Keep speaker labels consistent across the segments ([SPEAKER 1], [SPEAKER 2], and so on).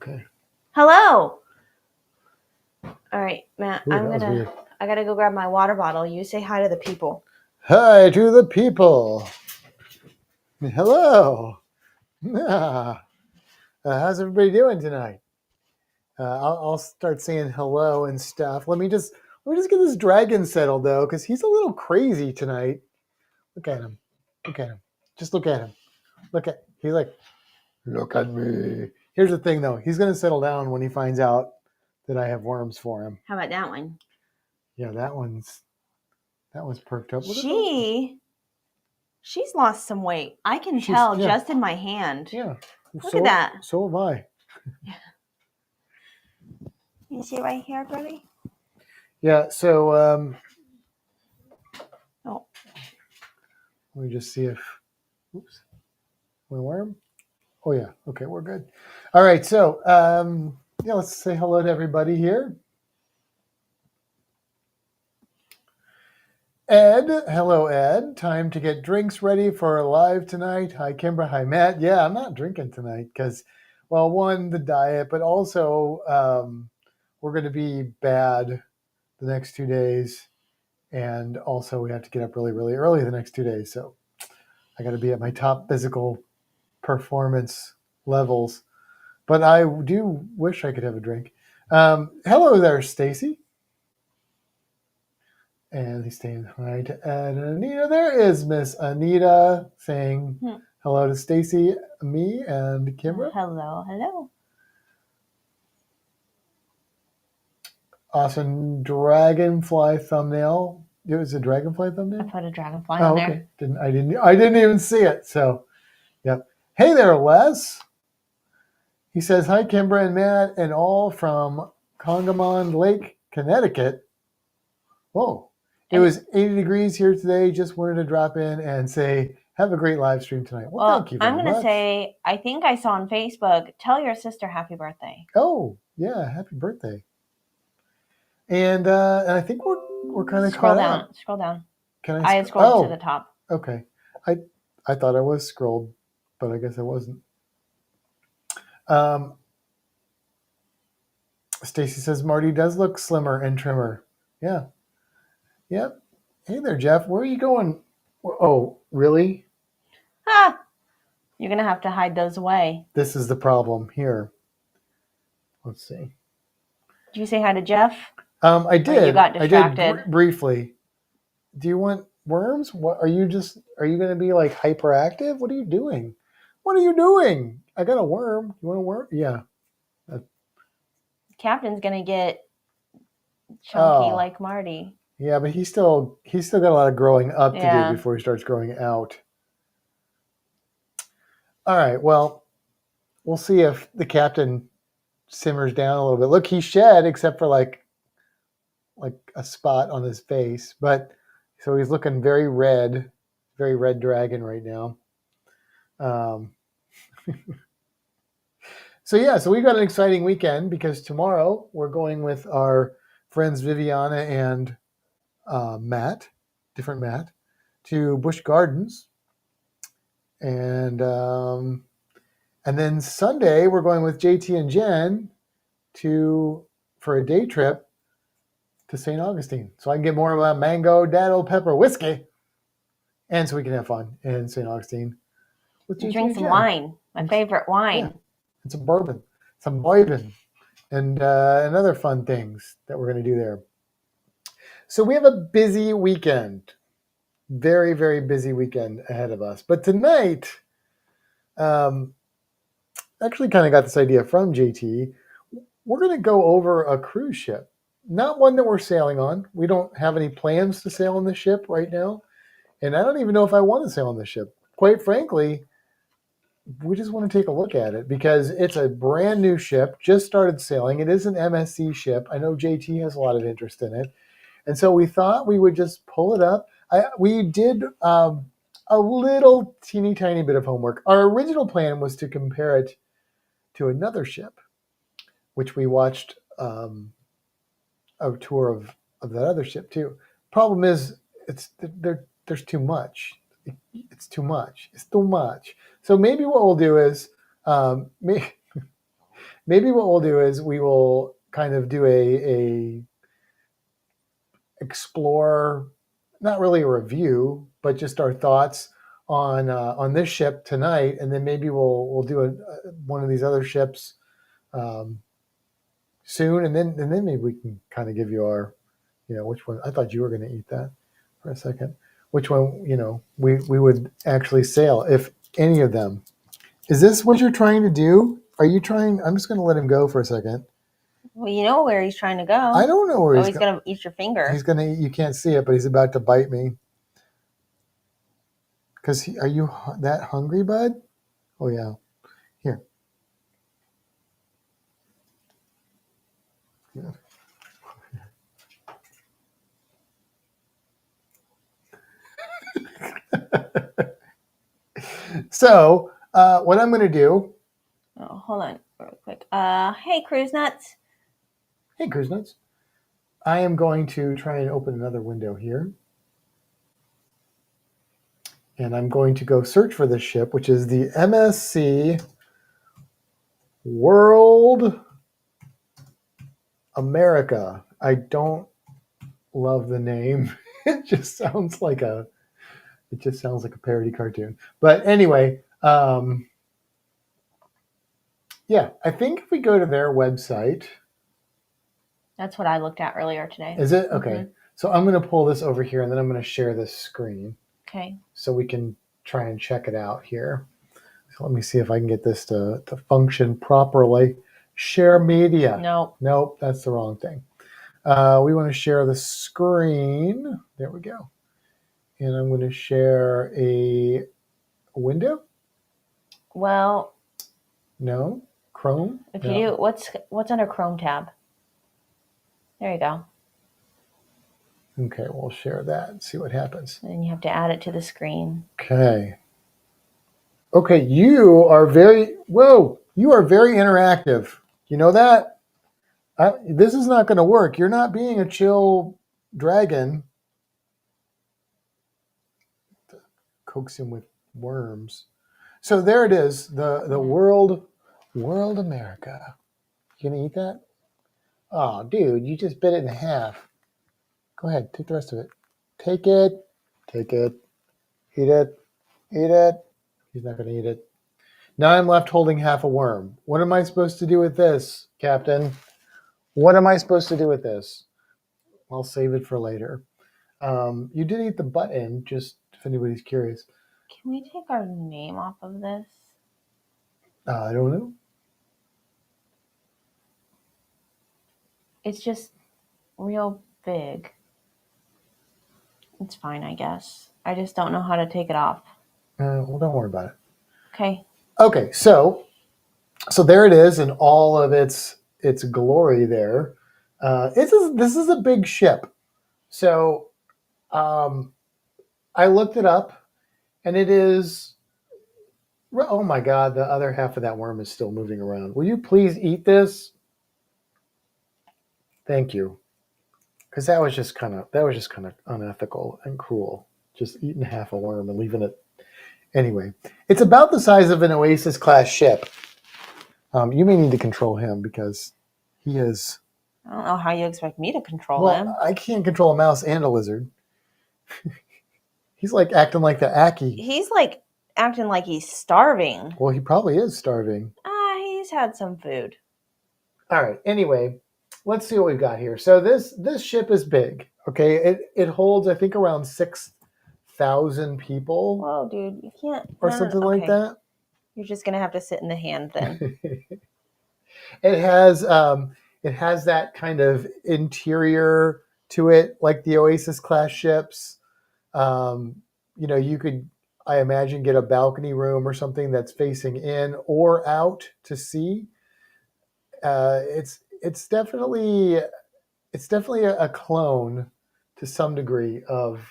[SPEAKER 1] Okay.
[SPEAKER 2] Hello. All right, Matt.
[SPEAKER 1] Ooh,
[SPEAKER 2] I gotta go grab my water bottle. You say hi to the people.
[SPEAKER 1] Hi to the people. Hello. How's everybody doing tonight? I'll start saying hello and stuff. Let me just get this dragon settled though, because he's a little crazy tonight. Look at him. Look at him. Just look at him. He's like, look at me. Here's the thing though. He's gonna settle down when he finds out that I have worms for him.
[SPEAKER 2] How about that one?
[SPEAKER 1] Yeah, that one's perked up.
[SPEAKER 2] She's lost some weight. I can tell just in my hand.
[SPEAKER 1] Yeah.
[SPEAKER 2] Look at that.
[SPEAKER 1] So have I.
[SPEAKER 2] You see right here, Brody?
[SPEAKER 1] Yeah, so
[SPEAKER 2] Oh.
[SPEAKER 1] Let me just see if we worm. Oh yeah, okay, we're good. All right, so let's say hello to everybody here. Ed, hello Ed. Time to get drinks ready for live tonight. Hi Kimbra, hi Matt. Yeah, I'm not drinking tonight because, well, one, the diet, but also we're going to be bad the next 2 days, and also we have to get up really, really early the next 2 days. So I got to be at my top physical performance levels. But I do wish I could have a drink. Hello there, Stacy. And he's saying hi to Ed and Anita. There is Miss Anita saying hello to Stacy, me, and Kimbra.
[SPEAKER 2] Hello.
[SPEAKER 1] Awesome dragonfly thumbnail. It was a dragonfly thumbnail?
[SPEAKER 2] I put a dragonfly on there.
[SPEAKER 1] I didn't even see it. So, yep. Hey there, Les. He says, hi, Kimbra and Matt, and all from Congamon Lake, Connecticut. Whoa. It was 80 degrees here today. Just wanted to drop in and say, have a great live stream tonight. Well, thank you very much.
[SPEAKER 2] I'm going to say, I think I saw on Facebook, tell your sister happy birthday.
[SPEAKER 1] Oh, yeah, happy birthday. And I think we're kind of caught up.
[SPEAKER 2] Scroll down.
[SPEAKER 1] Can
[SPEAKER 2] I had scrolled to the top.
[SPEAKER 1] Okay. I thought I was scrolled, but I guess I wasn't. Stacy says Marty does look slimmer and trimmer. Yeah. Yep. Hey there, Jeff. Where are you going? Oh, really?
[SPEAKER 2] You're going to have to hide those away.
[SPEAKER 1] This is the problem here. Let's see.
[SPEAKER 2] Did you say hi to Jeff?
[SPEAKER 1] I did.
[SPEAKER 2] Or you got distracted?
[SPEAKER 1] I did briefly. Do you want worms? What are you going to be like hyperactive? What are you doing? I got a worm. You want a worm? Yeah.
[SPEAKER 2] Captain's going to get chunky like Marty.
[SPEAKER 1] Yeah, but he's still got a lot of growing up to do before he starts growing out. All right, well, we'll see if the captain simmers down a little bit. Look, he shed except for like a spot on his face, but so he's looking very red dragon right now. So we've got an exciting weekend because tomorrow we're going with our friends Viviana and Matt, different Matt, to Busch Gardens, and then Sunday we're going with JT and Jen for a day trip to St. Augustine, so I can get more of a mango daddle pepper whiskey, and so we can have fun in St. Augustine.
[SPEAKER 2] Drink some wine, my favorite wine.
[SPEAKER 1] Yeah. And some bourbon, and other fun things that we're going to do there. So we have a busy weekend, very, very busy weekend ahead of us. But tonight, actually kind of got this idea from JT. We're going to go over a cruise ship, not one that we're sailing on. We don't have any plans to sail on the ship right now. And I don't even know if I want to sail on the ship. Quite frankly, we just want to take a look at it because it's a brand new ship, just started sailing. It is an MSC ship. I know JT has a lot of interest in it. And so we thought we would just pull it up. We did a little teeny tiny bit of homework. Our original plan was to compare it to another ship, which we watched a tour of that other ship too. Problem is, there's too much. It's too much. So maybe what we'll do is maybe what we'll do is we will kind of do a explore, not really a review, but just our thoughts on this ship tonight, and then maybe we'll do one of these other ships um, soon, and then maybe we can kind of give you our, which one. I thought you were going to eat that for a second. Which one, we would actually sail, if any of them. Is this what you're trying to do? Are you trying? I'm just going to let him go for a second.
[SPEAKER 2] Well, you know where he's trying to go.
[SPEAKER 1] I don't know where
[SPEAKER 2] he's going to eat your finger.
[SPEAKER 1] He's going to eat. You can't see it, but he's about to bite me. Because are you that hungry, bud? Oh, yeah. Here. Yeah. So, what I'm going to do.
[SPEAKER 2] Oh, hold on real quick. Hey, Cruise Nuts.
[SPEAKER 1] Hey, Cruise Nuts. I am going to try and open another window here. And I'm going to go search for this ship, which is the MSC World America. I don't love the name. It just sounds like a parody cartoon. But anyway, yeah, I think if we go to their website.
[SPEAKER 2] That's what I looked at earlier today.
[SPEAKER 1] Is it? Okay. Mm-hmm. So I'm going to pull this over here, and then I'm going to share this screen.
[SPEAKER 2] Okay.
[SPEAKER 1] So we can try and check it out here. So let me see if I can get this to function properly. Share media. Nope, that's the wrong thing. We want to share the screen. There we go. And I'm going to share a window.
[SPEAKER 2] Well,
[SPEAKER 1] no. Chrome.
[SPEAKER 2] If you do, what's under Chrome tab? There you go.
[SPEAKER 1] Okay, we'll share that and see what happens.
[SPEAKER 2] And then you have to add it to the screen.
[SPEAKER 1] Okay. Okay, you are very interactive. You know that? This is not going to work. You're not being a chill dragon. Coax him with worms. So there it is, the world America. You gonna eat that? Oh, dude, you just bit it in half. Go ahead, take the rest of it. Take it. Eat it. He's not gonna eat it. Now I'm left holding half a worm. What am I supposed to do with this, Captain? What am I supposed to do with this? I'll save it for later. You did eat the button, just if anybody's curious.
[SPEAKER 2] Can we take our name off of this?
[SPEAKER 1] I don't know.
[SPEAKER 2] It's just real big. It's fine, I guess. I just don't know how to take it off.
[SPEAKER 1] Well, don't worry about it.
[SPEAKER 2] Okay.
[SPEAKER 1] Okay, so there it is in all of its glory there. This is a big ship. So I looked it up, and it is, oh my God, the other half of that worm is still moving around. Will you please eat this? Thank you. Because that was just kind of unethical and cruel. Just eating half a worm and leaving it. Anyway, it's about the size of an Oasis class ship. You may need to control him because he is.
[SPEAKER 2] I don't know how you expect me to control him.
[SPEAKER 1] I can't control a mouse and a lizard. He's like acting like the Aki.
[SPEAKER 2] He's like acting like he's starving.
[SPEAKER 1] Well, he probably is starving.
[SPEAKER 2] He's had some food.
[SPEAKER 1] All right. Anyway, let's see what we've got here. So this ship is big. Okay, it holds, I think, around 6,000 people.
[SPEAKER 2] Whoa, dude, you can't.
[SPEAKER 1] Or something like that.
[SPEAKER 2] You're just gonna have to sit in the hand then.
[SPEAKER 1] It has that kind of interior to it, like the Oasis class ships. You could, I imagine, get a balcony room or something that's facing in or out to sea. It's definitely a clone to some degree of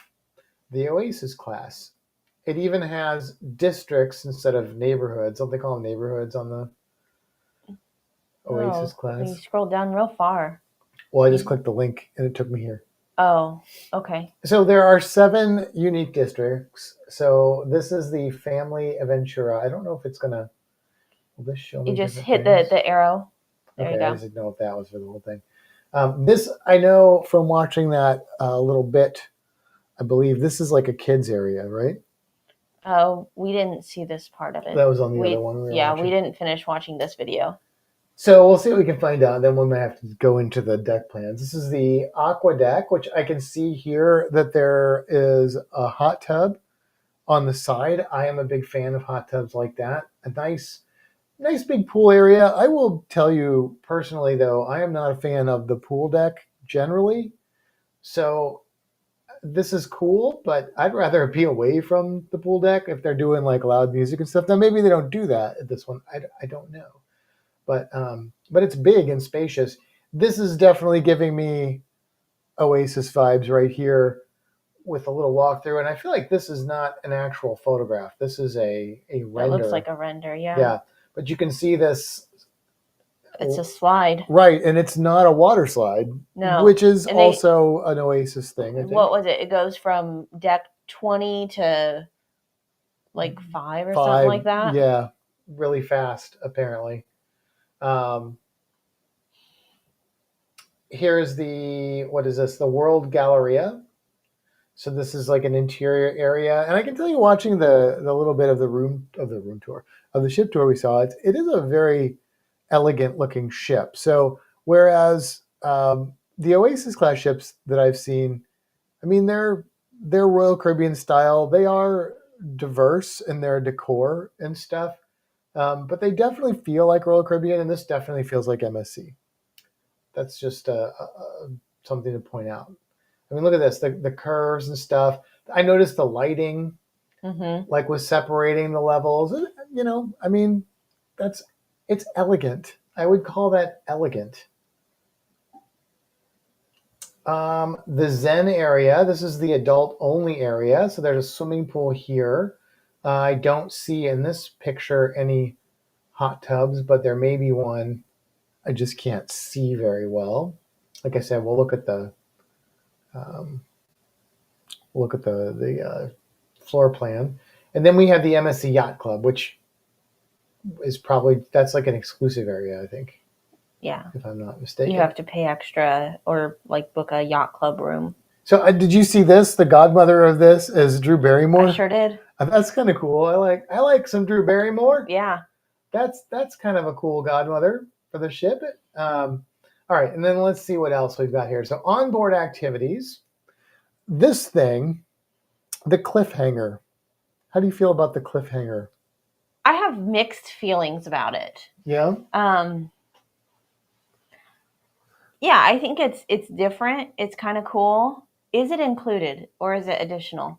[SPEAKER 1] the Oasis class. It even has districts instead of neighborhoods. Don't they call them neighborhoods on the Oasis class?
[SPEAKER 2] You scrolled down real far.
[SPEAKER 1] Well, I just clicked the link and it took me here.
[SPEAKER 2] Oh, okay.
[SPEAKER 1] So there are 7 unique districts. So this is the Family Aventura. I don't know if it's gonna. Will this show me?
[SPEAKER 2] You just hit the arrow. There
[SPEAKER 1] Okay,
[SPEAKER 2] you
[SPEAKER 1] I
[SPEAKER 2] go.
[SPEAKER 1] just didn't know if that was for the whole thing. This, I know from watching that little bit, I believe this is like a kids area, right?
[SPEAKER 2] Oh, we didn't see this part of it.
[SPEAKER 1] That was on the other one we were
[SPEAKER 2] Yeah,
[SPEAKER 1] watching.
[SPEAKER 2] we didn't finish watching this video.
[SPEAKER 1] So we'll see what we can find out. Then we might have to go into the deck plans. This is the aqua deck, which I can see here that there is a hot tub on the side. I am a big fan of hot tubs like that. A nice big pool area. I will tell you personally, though, I am not a fan of the pool deck generally. So this is cool, but I'd rather be away from the pool deck if they're doing like loud music and stuff. Now maybe they don't do that at this one. I don't know, but it's big and spacious. This is definitely giving me Oasis vibes right here with a little walkthrough. And I feel like this is not an actual photograph. This is a render.
[SPEAKER 2] It looks like a render, yeah.
[SPEAKER 1] Yeah, but you can see this.
[SPEAKER 2] It's a slide.
[SPEAKER 1] Right, and it's not a water slide,
[SPEAKER 2] No.
[SPEAKER 1] which is
[SPEAKER 2] And
[SPEAKER 1] also an Oasis thing, I think.
[SPEAKER 2] What was it? It goes from deck 20 to like 5 or something like that.
[SPEAKER 1] Yeah, really fast, apparently. Here's what is this? The World Galleria. So this is like an interior area, and I can tell you, watching the little bit of the room tour of the ship tour we saw, it is a very elegant looking ship. So whereas the Oasis class ships that I've seen, I mean they're Royal Caribbean style. They are diverse in their decor and stuff, but they definitely feel like Royal Caribbean, and this definitely feels like MSC. That's just something to point out. I mean, look at this, the curves and stuff. I noticed the lighting, like was separating the levels. And, I mean, it's elegant. I would call that elegant. The Zen area, this is the adult only area. So there's a swimming pool here. I don't see in this picture any hot tubs, but there may be one. I just can't see very well. Like I said, we'll look at the floor plan, and then we have the MSC Yacht Club, which is that's like an exclusive area, I think.
[SPEAKER 2] Yeah,
[SPEAKER 1] if I'm not mistaken.
[SPEAKER 2] You have to pay extra or like book a yacht club room.
[SPEAKER 1] So did you see this? The godmother of this is Drew Barrymore.
[SPEAKER 2] I sure did.
[SPEAKER 1] That's kind of cool. I like some Drew Barrymore.
[SPEAKER 2] Yeah.
[SPEAKER 1] That's kind of a cool godmother for the ship. All right, and then let's see what else we've got here. So onboard activities. This thing, the cliffhanger. How do you feel about the cliffhanger?
[SPEAKER 2] I have mixed feelings about it.
[SPEAKER 1] Yeah.
[SPEAKER 2] Yeah, I think it's different. It's kind of cool. Is it included or is it additional?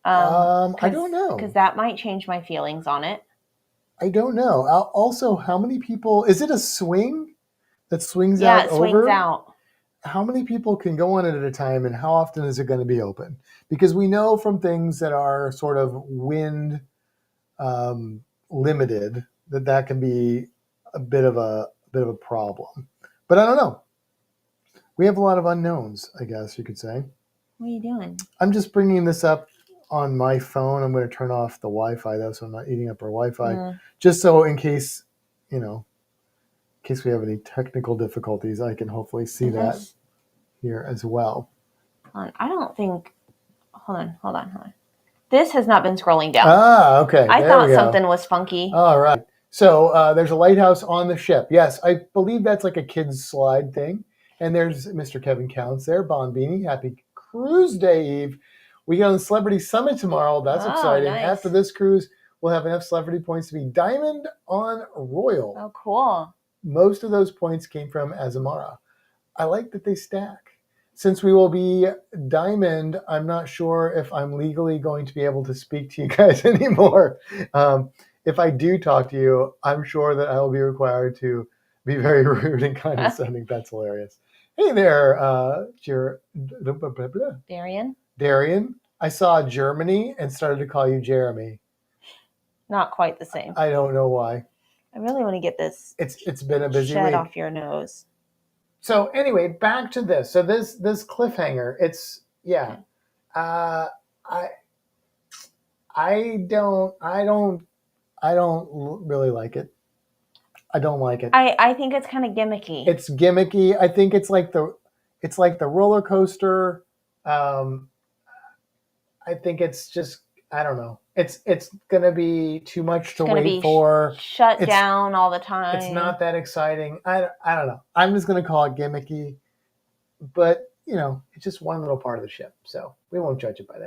[SPEAKER 1] I don't know.
[SPEAKER 2] Because that might change my feelings on it.
[SPEAKER 1] I don't know. Also, how many people? Is it a swing that swings out?
[SPEAKER 2] Yeah, it swings
[SPEAKER 1] over?
[SPEAKER 2] out.
[SPEAKER 1] How many people can go on it at a time, and how often is it going to be open? Because we know from things that are sort of wind limited that can be a bit of a problem. But I don't know. We have a lot of unknowns, I guess you could say.
[SPEAKER 2] What are you doing?
[SPEAKER 1] I'm just bringing this up on my phone. I'm going to turn off the Wi-Fi though, so I'm not eating up our Wi-Fi. Just so in case we have any technical difficulties, I can hopefully see that here as well.
[SPEAKER 2] I don't think. Hold on. This has not been scrolling down.
[SPEAKER 1] Ah, okay.
[SPEAKER 2] I thought something was funky.
[SPEAKER 1] All right. So there's a lighthouse on the ship. Yes, I believe that's like a kid's slide thing. And there's Mr. Kevin Counts there. Bon Beanie, happy cruise day, Eve. We go on the Celebrity Summit tomorrow. That's exciting.
[SPEAKER 2] Nice.
[SPEAKER 1] After this cruise, we'll have enough celebrity points to be Diamond on Royal.
[SPEAKER 2] Oh, cool.
[SPEAKER 1] Most of those points came from Azamara. I like that they stack. Since we will be Diamond, I'm not sure if I'm legally going to be able to speak to you guys anymore. If I do talk to you, I'm sure that I will be required to be very rude and condescending. That's hilarious. Hey there, Darian. I saw Germany and started to call you Jeremy.
[SPEAKER 2] Not quite the same.
[SPEAKER 1] I don't know why.
[SPEAKER 2] I really want to get this.
[SPEAKER 1] It's been a busy
[SPEAKER 2] shed
[SPEAKER 1] week.
[SPEAKER 2] Off your nose.
[SPEAKER 1] So anyway, back to this. So this cliffhanger. It's yeah. I don't really like it. I don't like it.
[SPEAKER 2] I think it's kind of gimmicky.
[SPEAKER 1] It's gimmicky. I think it's like the roller coaster. I think it's just, I don't know. It's gonna be too much to wait for.
[SPEAKER 2] Shut
[SPEAKER 1] It's
[SPEAKER 2] down all the time.
[SPEAKER 1] It's not that exciting. I don't know. I'm just gonna call it gimmicky, but it's just one little part of the ship, so we won't judge it by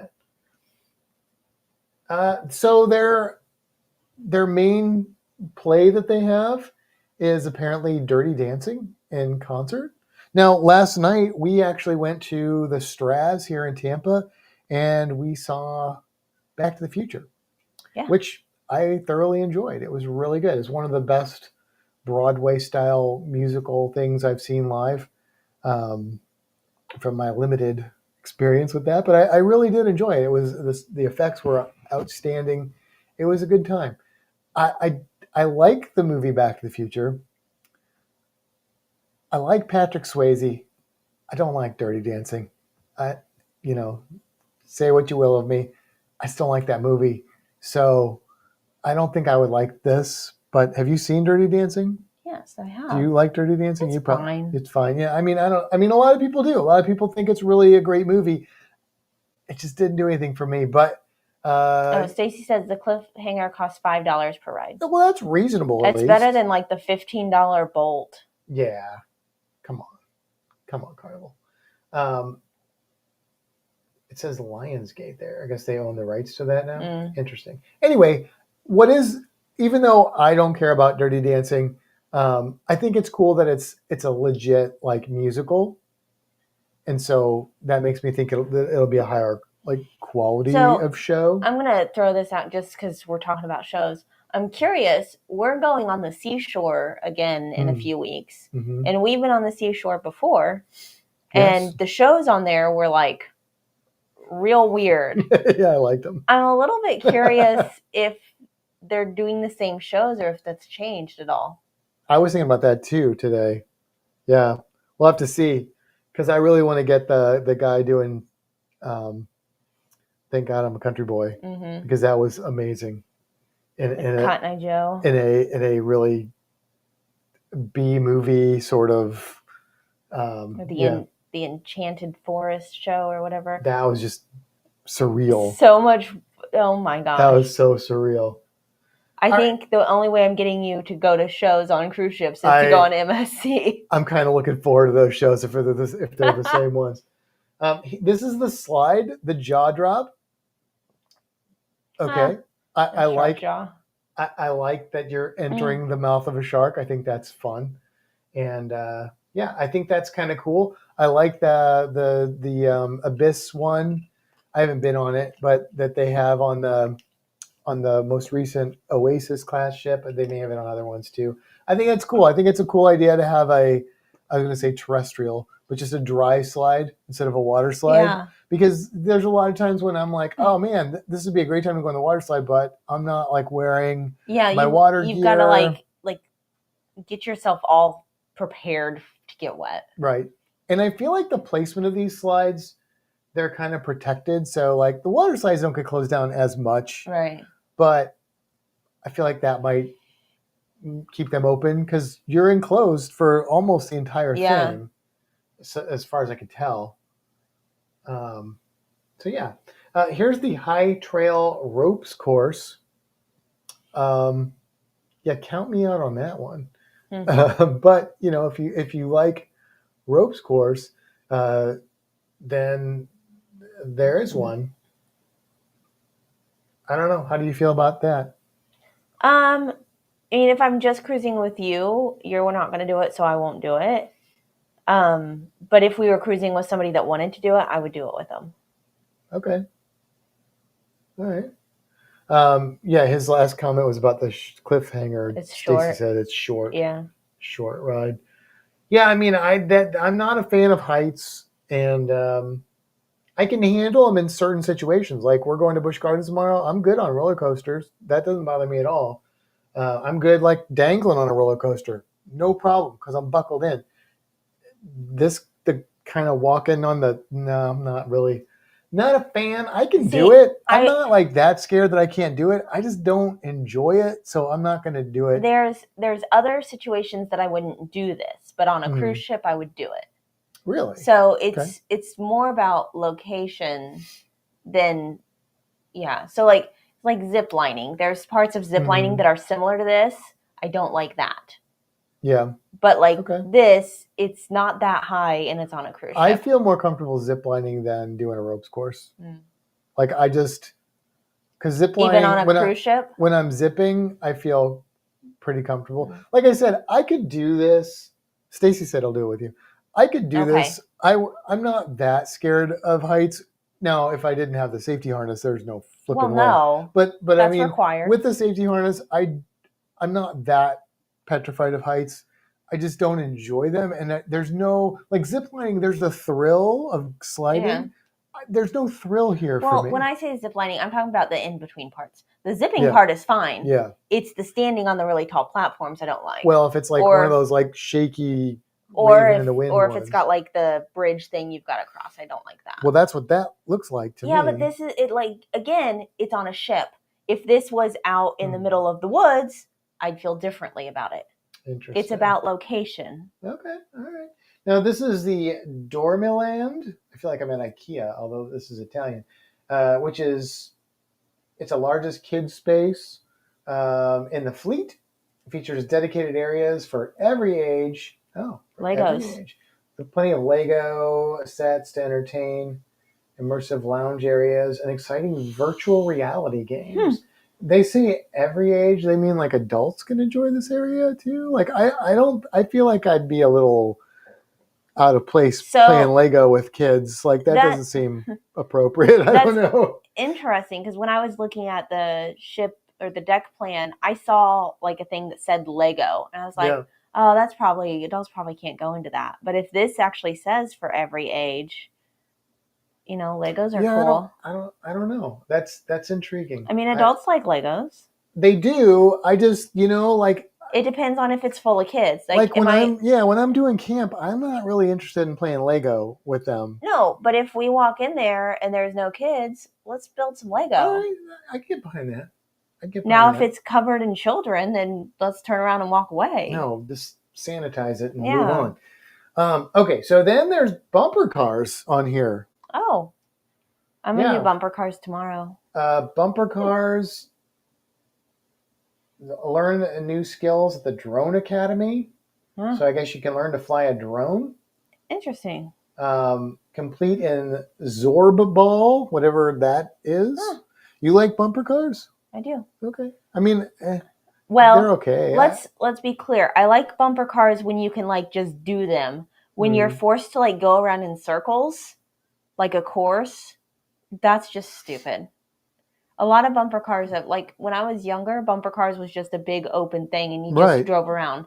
[SPEAKER 1] that. So their main play that they have is apparently Dirty Dancing in concert. Now, last night we actually went to the Straz here in Tampa, and we saw Back to the Future, which I thoroughly enjoyed. It was really good. It's one of the best Broadway-style musical things I've seen live, from my limited experience with that. But I really did enjoy it. It was the effects were outstanding. It was a good time. I like the movie Back to the Future. I like Patrick Swayze. I don't like Dirty Dancing. Say what you will of me, I still like that movie. So I don't think I would like this. But have you seen Dirty Dancing?
[SPEAKER 2] Yes, I have.
[SPEAKER 1] Do you like Dirty Dancing?
[SPEAKER 2] It's fine.
[SPEAKER 1] It's fine. Yeah. I mean, a lot of people do. A lot of people think it's really a great movie. It just didn't do anything for me. But
[SPEAKER 2] Stacy says the cliffhanger costs $5 per ride.
[SPEAKER 1] Well, that's reasonable.
[SPEAKER 2] That's better than like the $15 Bolt.
[SPEAKER 1] Yeah. Come on, Carnival. It says Lionsgate there. I guess they own the rights to that now. Interesting. Anyway, even though I don't care about Dirty Dancing, I think it's cool that it's a legit like musical, and so that makes me think it'll be a higher like quality of show.
[SPEAKER 2] I'm gonna throw this out just because we're talking about shows. I'm curious. We're going on the seashore again in a few weeks, and we've been on the seashore before, and the shows on there were like real weird.
[SPEAKER 1] Yeah, I liked them.
[SPEAKER 2] I'm a little bit curious if they're doing the same shows or if that's changed at all.
[SPEAKER 1] I was thinking about that too today. Yeah, we'll have to see, because I really want to get the guy doing Thank God I'm a Country Boy, because that was amazing. In
[SPEAKER 2] Cotton Eye Joe.
[SPEAKER 1] In a really B movie sort of
[SPEAKER 2] the Enchanted Forest show or whatever.
[SPEAKER 1] That was just surreal.
[SPEAKER 2] So much. Oh my gosh.
[SPEAKER 1] That was so surreal.
[SPEAKER 2] I think the only way I'm getting you to go to shows on cruise ships is to go on MSC.
[SPEAKER 1] I'm kind of looking forward to those shows if they're the same ones. This is the slide, the jaw drop. Okay. I like that you're entering the mouth of a shark. I think that's fun. And I think that's kind of cool. I like the Abyss one. I haven't been on it, but that they have on the most recent Oasis class ship, and they may have it on other ones too. I think that's cool. I think it's a cool idea to have I was going to say terrestrial, but just a dry slide instead of a water slide. Yeah. Because there's a lot of times when I'm like, oh man, this would be a great time to go on the water slide, but I'm not like wearing my water gear.
[SPEAKER 2] You've got to like get yourself all prepared to get wet.
[SPEAKER 1] Right. And I feel like the placement of these slides, they're kind of protected. So like the water slides don't get closed down as much.
[SPEAKER 2] Right.
[SPEAKER 1] But I feel like that might keep them open because you're enclosed for almost the entire thing. So, as far as I could tell. Here's the High Trail Ropes course. Count me out on that one. But if you like ropes course, then there is one. I don't know. How do you feel about that?
[SPEAKER 2] I mean, if I'm just cruising with you, you're not going to do it, so I won't do it. But if we were cruising with somebody that wanted to do it, I would do it with them.
[SPEAKER 1] Okay. All right. His last comment was about the cliffhanger.
[SPEAKER 2] It's short.
[SPEAKER 1] Stacy said it's short.
[SPEAKER 2] Yeah.
[SPEAKER 1] Short ride. Yeah, I mean, I'm not a fan of heights, and I can handle them in certain situations. Like we're going to Busch Gardens tomorrow. I'm good on roller coasters. That doesn't bother me at all. I'm good like dangling on a roller coaster. No problem because I'm buckled in. The kind of walking on no, I'm not really. Not a fan. I can do it. I'm not like that scared that I can't do it. I just don't enjoy it, so I'm not going to do it.
[SPEAKER 2] There's other situations that I wouldn't do this, but on a cruise ship I would do it.
[SPEAKER 1] Really?
[SPEAKER 2] So it's more about location than So like zip lining. There's parts of zip lining that are similar to this. I don't like that.
[SPEAKER 1] Yeah.
[SPEAKER 2] But like this, it's not that high and it's on a cruise ship.
[SPEAKER 1] I feel more comfortable ziplining than doing a ropes course. Like I just, because ziplining,
[SPEAKER 2] even on a cruise ship,
[SPEAKER 1] when I'm zipping, I feel pretty comfortable. Like I said, I could do this. Stacy said I'll do it with you. I could do this. I'm not that scared of heights. Now, if I didn't have the safety harness, there's no flipping way. But
[SPEAKER 2] that's
[SPEAKER 1] I mean,
[SPEAKER 2] required.
[SPEAKER 1] With the safety harness, I'm not that petrified of heights. I just don't enjoy them. And there's no, like ziplining, there's the thrill of sliding. Yeah. There's no thrill here for me.
[SPEAKER 2] Well, when I say ziplining, I'm talking about the in-between parts. The zipping part is fine.
[SPEAKER 1] Yeah.
[SPEAKER 2] It's the standing on the really tall platforms I don't like.
[SPEAKER 1] Well, if it's like one of those like shaky waving in the wind
[SPEAKER 2] if it's got like the bridge thing you've got to cross, I don't like that.
[SPEAKER 1] Well, that's what that looks like to me.
[SPEAKER 2] Yeah, but this is it. Like again, it's on a ship. If this was out in the middle of the woods, I'd feel differently about it.
[SPEAKER 1] Interesting.
[SPEAKER 2] It's about location.
[SPEAKER 1] Okay, all right. Now this is the Dormiland. I feel like I'm at IKEA, although this is Italian, which is it's the largest kids space in the fleet. It features dedicated areas for every age. Oh,
[SPEAKER 2] Legos.
[SPEAKER 1] Every age. With plenty of Lego sets to entertain, immersive lounge areas, and exciting virtual reality games. They say every age. They mean like adults can enjoy this area too. Like I feel like I'd be a little out of place playing Lego with kids. Like that doesn't seem appropriate. I don't know.
[SPEAKER 2] Interesting, because when I was looking at the ship or the deck plan, I saw like a thing that said Lego, and I was like, oh, that's probably adults probably can't go into that. But if this actually says for every age, Legos are cool.
[SPEAKER 1] I don't know. That's intriguing.
[SPEAKER 2] I mean, adults like Legos.
[SPEAKER 1] They do. I just, like
[SPEAKER 2] it depends on if it's full of kids.
[SPEAKER 1] Like when I'm doing camp, I'm not really interested in playing Lego with them.
[SPEAKER 2] No, but if we walk in there and there's no kids, let's build some Lego.
[SPEAKER 1] I get behind that.
[SPEAKER 2] If it's covered in children, then let's turn around and walk away.
[SPEAKER 1] No, just sanitize it and move on. Okay, so then there's bumper cars on here.
[SPEAKER 2] Oh, I'm going to do bumper cars tomorrow.
[SPEAKER 1] Bumper cars, learn new skills at the Drone Academy. So I guess you can learn to fly a drone.
[SPEAKER 2] Interesting.
[SPEAKER 1] Complete in Zorball, whatever that is. You like bumper cars?
[SPEAKER 2] I do.
[SPEAKER 1] Okay. I mean,
[SPEAKER 2] well,
[SPEAKER 1] they're okay.
[SPEAKER 2] Let's be clear. I like bumper cars when you can like just do them. When you're forced to like go around in circles, like a course, that's just stupid. A lot of bumper cars that, like when I was younger, bumper cars was just a big open thing and you just drove around.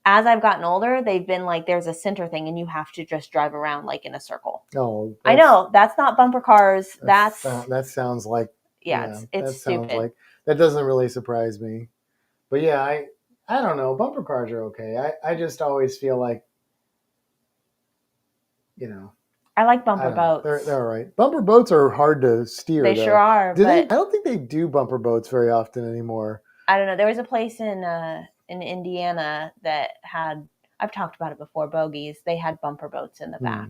[SPEAKER 2] As I've gotten older, they've been like there's a center thing and you have to just drive around like in a circle.
[SPEAKER 1] Oh,
[SPEAKER 2] I know that's not bumper cars. That
[SPEAKER 1] sounds like
[SPEAKER 2] it's stupid.
[SPEAKER 1] Like, that doesn't really surprise me. But yeah, I don't know. Bumper cars are okay. I just always feel like,
[SPEAKER 2] I like bumper boats.
[SPEAKER 1] They're all right. Bumper boats are hard to steer.
[SPEAKER 2] They sure are.
[SPEAKER 1] I don't think they do bumper boats very often anymore.
[SPEAKER 2] I don't know. There was a place in Indiana that had, I've talked about it before, bogies. They had bumper boats in the back.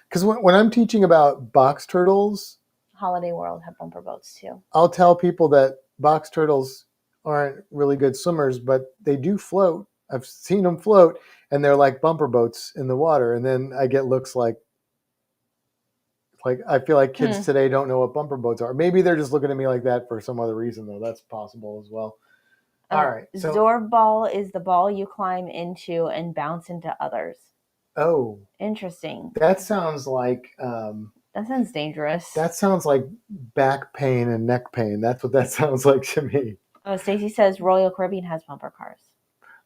[SPEAKER 1] Because when I'm teaching about box turtles,
[SPEAKER 2] Holiday World had bumper boats too.
[SPEAKER 1] I'll tell people that box turtles aren't really good swimmers, but they do float. I've seen them float, and they're like bumper boats in the water. And then I get looks like I feel like kids today don't know what bumper boats are. Maybe they're just looking at me like that for some other reason, though. That's possible as well. All right. So,
[SPEAKER 2] Zorball is the ball you climb into and bounce into others.
[SPEAKER 1] Oh.
[SPEAKER 2] Interesting.
[SPEAKER 1] That sounds like...
[SPEAKER 2] that sounds dangerous.
[SPEAKER 1] That sounds like back pain and neck pain. That's what that sounds like to me.
[SPEAKER 2] Oh, Stacy says Royal Caribbean has bumper cars.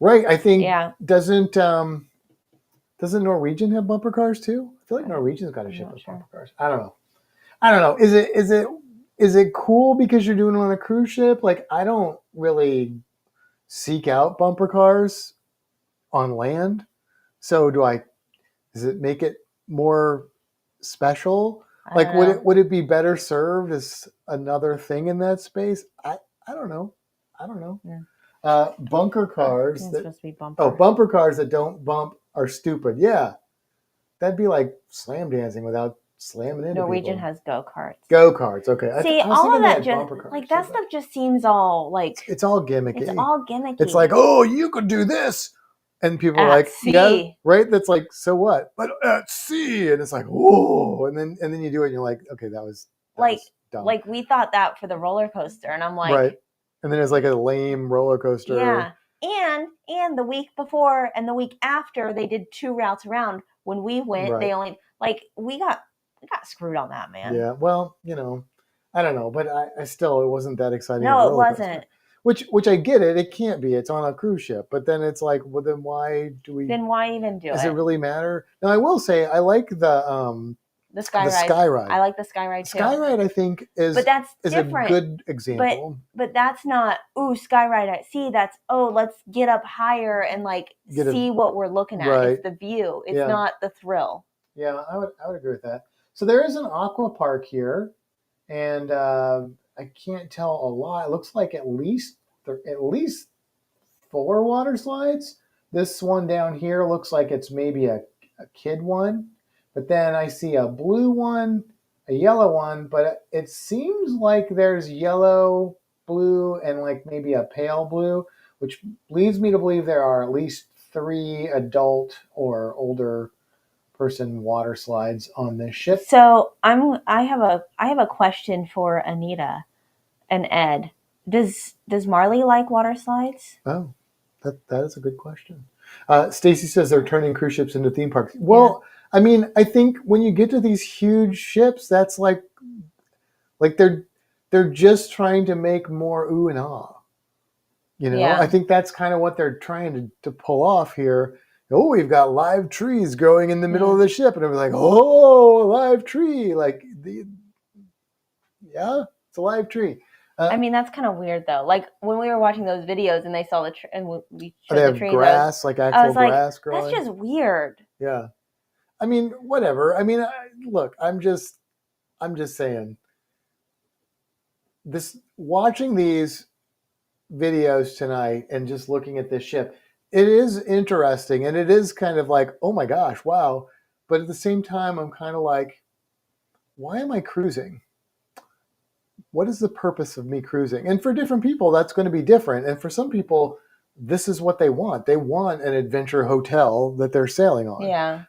[SPEAKER 1] Right. I think... Yeah. Doesn't Norwegian have bumper cars too? I feel like Norwegian's got a ship with bumper cars. I don't know. Is it cool because you're doing it on a cruise ship? Like, I don't really seek out bumper cars on land. So does it make it more special, Like, would it be better served as another thing in that space? I don't know. I don't know.
[SPEAKER 2] Yeah.
[SPEAKER 1] Bunker cars.
[SPEAKER 2] It's supposed to be bumper.
[SPEAKER 1] Bumper cars that don't bump are stupid. Yeah, that'd be like slam dancing without slamming into
[SPEAKER 2] Norwegian
[SPEAKER 1] people.
[SPEAKER 2] has go-karts.
[SPEAKER 1] Go-karts. Okay.
[SPEAKER 2] See, all of that just like that stuff just seems all like
[SPEAKER 1] it's all gimmicky.
[SPEAKER 2] It's all gimmicky.
[SPEAKER 1] It's like, oh, you could do this. And people are like,
[SPEAKER 2] sea.
[SPEAKER 1] Yeah, right? That's like, so what? But at sea. And it's like, whoa. And then you do it and you're like, okay, that was dumb.
[SPEAKER 2] Like we thought that for the roller coaster. And I'm like,
[SPEAKER 1] right. And then it's like a lame roller coaster.
[SPEAKER 2] Yeah. And the week before and the week after they did 2 routes around. When we went, they only we got screwed on that, man.
[SPEAKER 1] Yeah. Well, I don't know, but I still, it wasn't that exciting.
[SPEAKER 2] No, it wasn't.
[SPEAKER 1] Which I get it. It can't be. It's on a cruise ship. But then it's like, well, then why do we?
[SPEAKER 2] Then why even do it?
[SPEAKER 1] Does it really matter? Now, I will say I like the
[SPEAKER 2] Sky Ride. I like the Sky Ride too.
[SPEAKER 1] Sky Ride, I think, is different. A good example.
[SPEAKER 2] But that's not, Sky Ride at sea. That's, let's get up higher and see what we're looking at. Right. It's the view. It's not the thrill.
[SPEAKER 1] Yeah, I would agree with that. So there is an aqua park here, and I can't tell a lot. It looks like at least 4 water slides. This one down here looks like it's maybe a kid one. But then I see a blue one, a yellow one, but it seems like there's yellow, blue, and like maybe a pale blue, which leads me to believe there are at least 3 adult or older person water slides on this ship.
[SPEAKER 2] So I have a question for Anita and Ed. Does Marley like water slides?
[SPEAKER 1] Oh, that is a good question. Stacy says they're turning cruise ships into theme parks. Well, yeah. I mean, I think when you get to these huge ships, that's like they're just trying to make more ooh and ah. Yeah. I think that's kind of what they're trying to pull off here. Oh, we've got live trees growing in the middle of the ship, and it was like, oh, a live tree! It's a live tree.
[SPEAKER 2] I mean, that's kind of weird, though. Like when we were watching those videos, and they saw and we showed
[SPEAKER 1] the trees. Grass, actual grass growing.
[SPEAKER 2] That's just weird.
[SPEAKER 1] Yeah. I mean, whatever. I mean, look, I'm just saying. Watching these videos tonight and just looking at this ship, it is interesting, and it is kind of like, oh my gosh, wow. But at the same time, I'm kind of like, why am I cruising? What is the purpose of me cruising? And for different people, that's going to be different. And for some people, this is what they want. They want an adventure hotel that they're sailing on.
[SPEAKER 2] Yeah.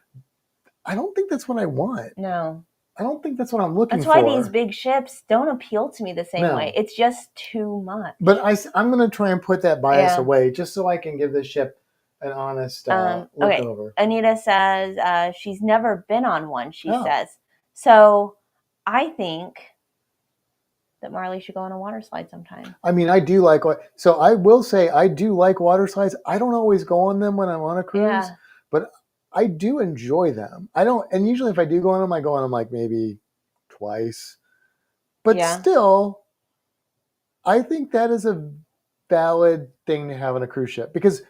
[SPEAKER 1] I don't think that's what I want.
[SPEAKER 2] No.
[SPEAKER 1] I don't think that's what I'm looking for.
[SPEAKER 2] That's why these big ships don't appeal to me the same way. It's just too much.
[SPEAKER 1] But I'm going to try and put that bias away just so I can give this ship an honest look over.
[SPEAKER 2] Anita says she's never been on one, she says. So I think that Marley should go on a water slide sometime.
[SPEAKER 1] I mean, I do like, so I will say I do like water slides. I don't always go on them when I'm on a cruise, but I do enjoy them. And usually if I do go on them, I go on them like maybe twice. But still, I think that is a valid thing to have on a cruise ship. Because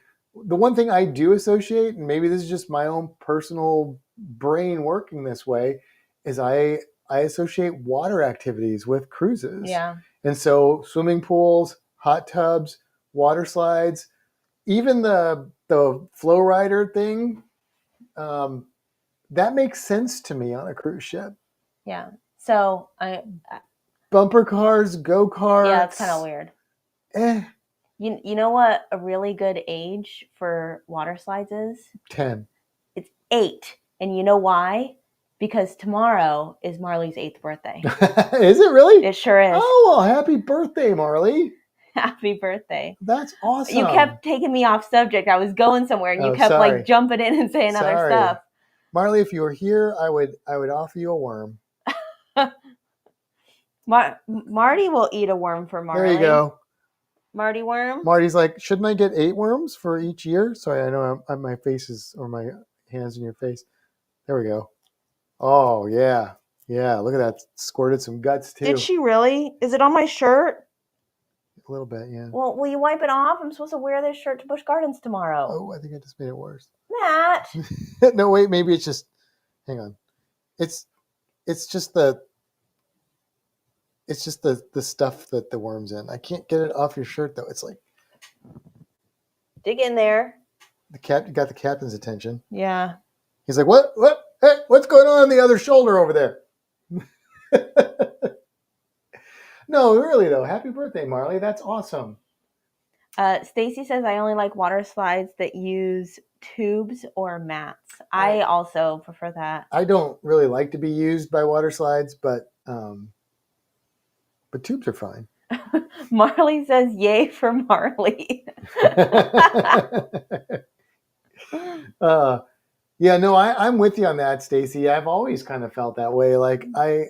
[SPEAKER 1] the one thing I do associate, and maybe this is just my own personal brain working this way, is I associate water activities with cruises.
[SPEAKER 2] Yeah.
[SPEAKER 1] And so swimming pools, hot tubs, water slides, even the flow rider thing, that makes sense to me on a cruise ship.
[SPEAKER 2] Yeah. So
[SPEAKER 1] bumper cars, go-karts.
[SPEAKER 2] Yeah, it's kind of weird. You know what a really good age for water slides is?
[SPEAKER 1] 10.
[SPEAKER 2] It's 8. And you know why? Because tomorrow is Marley's 8th birthday.
[SPEAKER 1] Is it really?
[SPEAKER 2] It sure is.
[SPEAKER 1] Oh, well, happy birthday, Marley.
[SPEAKER 2] Happy birthday.
[SPEAKER 1] That's awesome.
[SPEAKER 2] You kept taking me off subject. I was going somewhere and you kept jumping in and saying other stuff.
[SPEAKER 1] Marley, if you were here, I would offer you a worm.
[SPEAKER 2] Marty will eat a worm for Marley.
[SPEAKER 1] There you go.
[SPEAKER 2] Marty worm.
[SPEAKER 1] Marty's like, shouldn't I get 8 worms for each year? Sorry, I know my face is, or my hands in your face. There we go. Oh, yeah. Yeah, look at that. Squirted some guts, too.
[SPEAKER 2] Did she really? Is it on my shirt?
[SPEAKER 1] A little bit, yeah.
[SPEAKER 2] Well, will you wipe it off? I'm supposed to wear this shirt to Busch Gardens tomorrow.
[SPEAKER 1] Oh, I think I just made it worse.
[SPEAKER 2] Matt.
[SPEAKER 1] No, wait, maybe it's just, hang on. it's just the stuff that the worm's in. I can't get it off your shirt though. It's like
[SPEAKER 2] dig in there.
[SPEAKER 1] You got the captain's attention.
[SPEAKER 2] Yeah.
[SPEAKER 1] He's like, what? Hey, what's going on the other shoulder over there? No, really though. Happy birthday, Marley. That's awesome.
[SPEAKER 2] Stacy says I only like water slides that use tubes or mats. I also prefer that.
[SPEAKER 1] I don't really like to be used by water slides, but tubes are fine.
[SPEAKER 2] Marley says, "Yay for Marley."
[SPEAKER 1] Yeah, no, I'm with you on that, Stacy. I've always kind of felt that way. Like I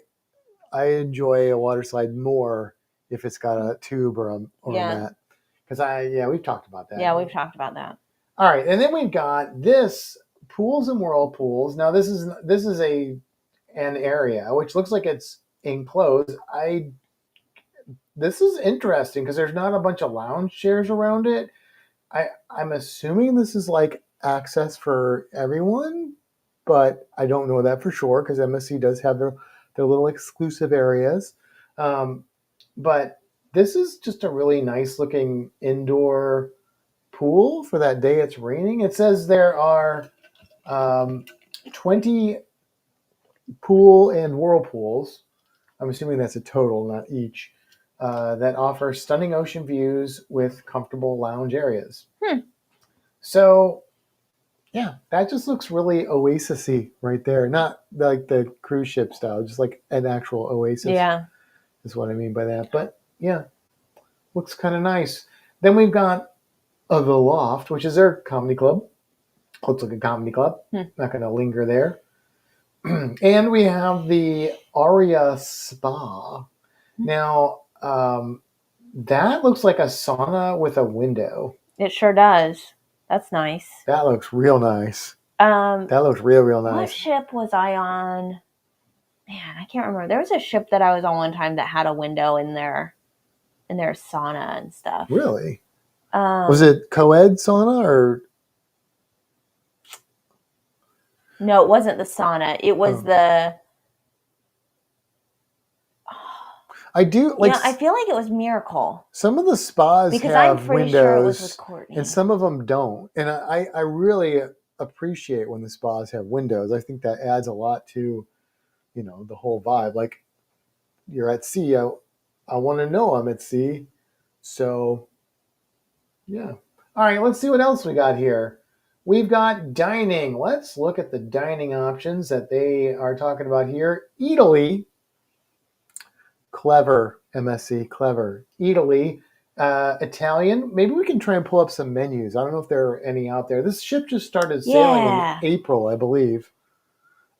[SPEAKER 1] enjoy a water slide more if it's got a tube or a mat. Because we've talked about that.
[SPEAKER 2] Yeah, we've talked about that.
[SPEAKER 1] All right, and then we've got this pools and whirlpools. Now this is an area which looks like it's enclosed. This is interesting because there's not a bunch of lounge chairs around it. I'm assuming this is like access for everyone, but I don't know that for sure because MSC does have their little exclusive areas. But this is just a really nice looking indoor pool for that day it's raining. It says there are 20 pool and whirlpools. I'm assuming that's a total, not each, that offer stunning ocean views with comfortable lounge areas. So, yeah, that just looks really oasis-y right there. Not like the cruise ship style, just like an actual oasis.
[SPEAKER 2] Yeah.
[SPEAKER 1] Is what I mean by that. But, yeah, looks kind of nice. Then we've got The Loft, which is their comedy club. Looks like a comedy club. Not going to linger there. And we have the Aria Spa. Now, that looks like a sauna with a window.
[SPEAKER 2] It sure does. That's nice.
[SPEAKER 1] That looks real nice. That looks real nice.
[SPEAKER 2] What ship was I on? Man, I can't remember. There was a ship that I was on one time that had a window in their sauna and stuff.
[SPEAKER 1] Really? Was it co-ed sauna or?
[SPEAKER 2] No, it wasn't the sauna. It was the.
[SPEAKER 1] I do like.
[SPEAKER 2] I feel like it was Miracle.
[SPEAKER 1] Some of the spas
[SPEAKER 2] because
[SPEAKER 1] have
[SPEAKER 2] I'm pretty
[SPEAKER 1] windows,
[SPEAKER 2] sure it was with Courtney,
[SPEAKER 1] and some of them don't. And I really appreciate when the spas have windows. I think that adds a lot to, the whole vibe. Like, you're at sea. I want to know I'm at sea. So, yeah. All right, let's see what else we got here. We've got dining. Let's look at the dining options that they are talking about here. Eataly. Clever, MSC, clever. Eataly. Italian. Maybe we can try and pull up some menus. I don't know if there are any out there. This ship just started sailing in April, I believe.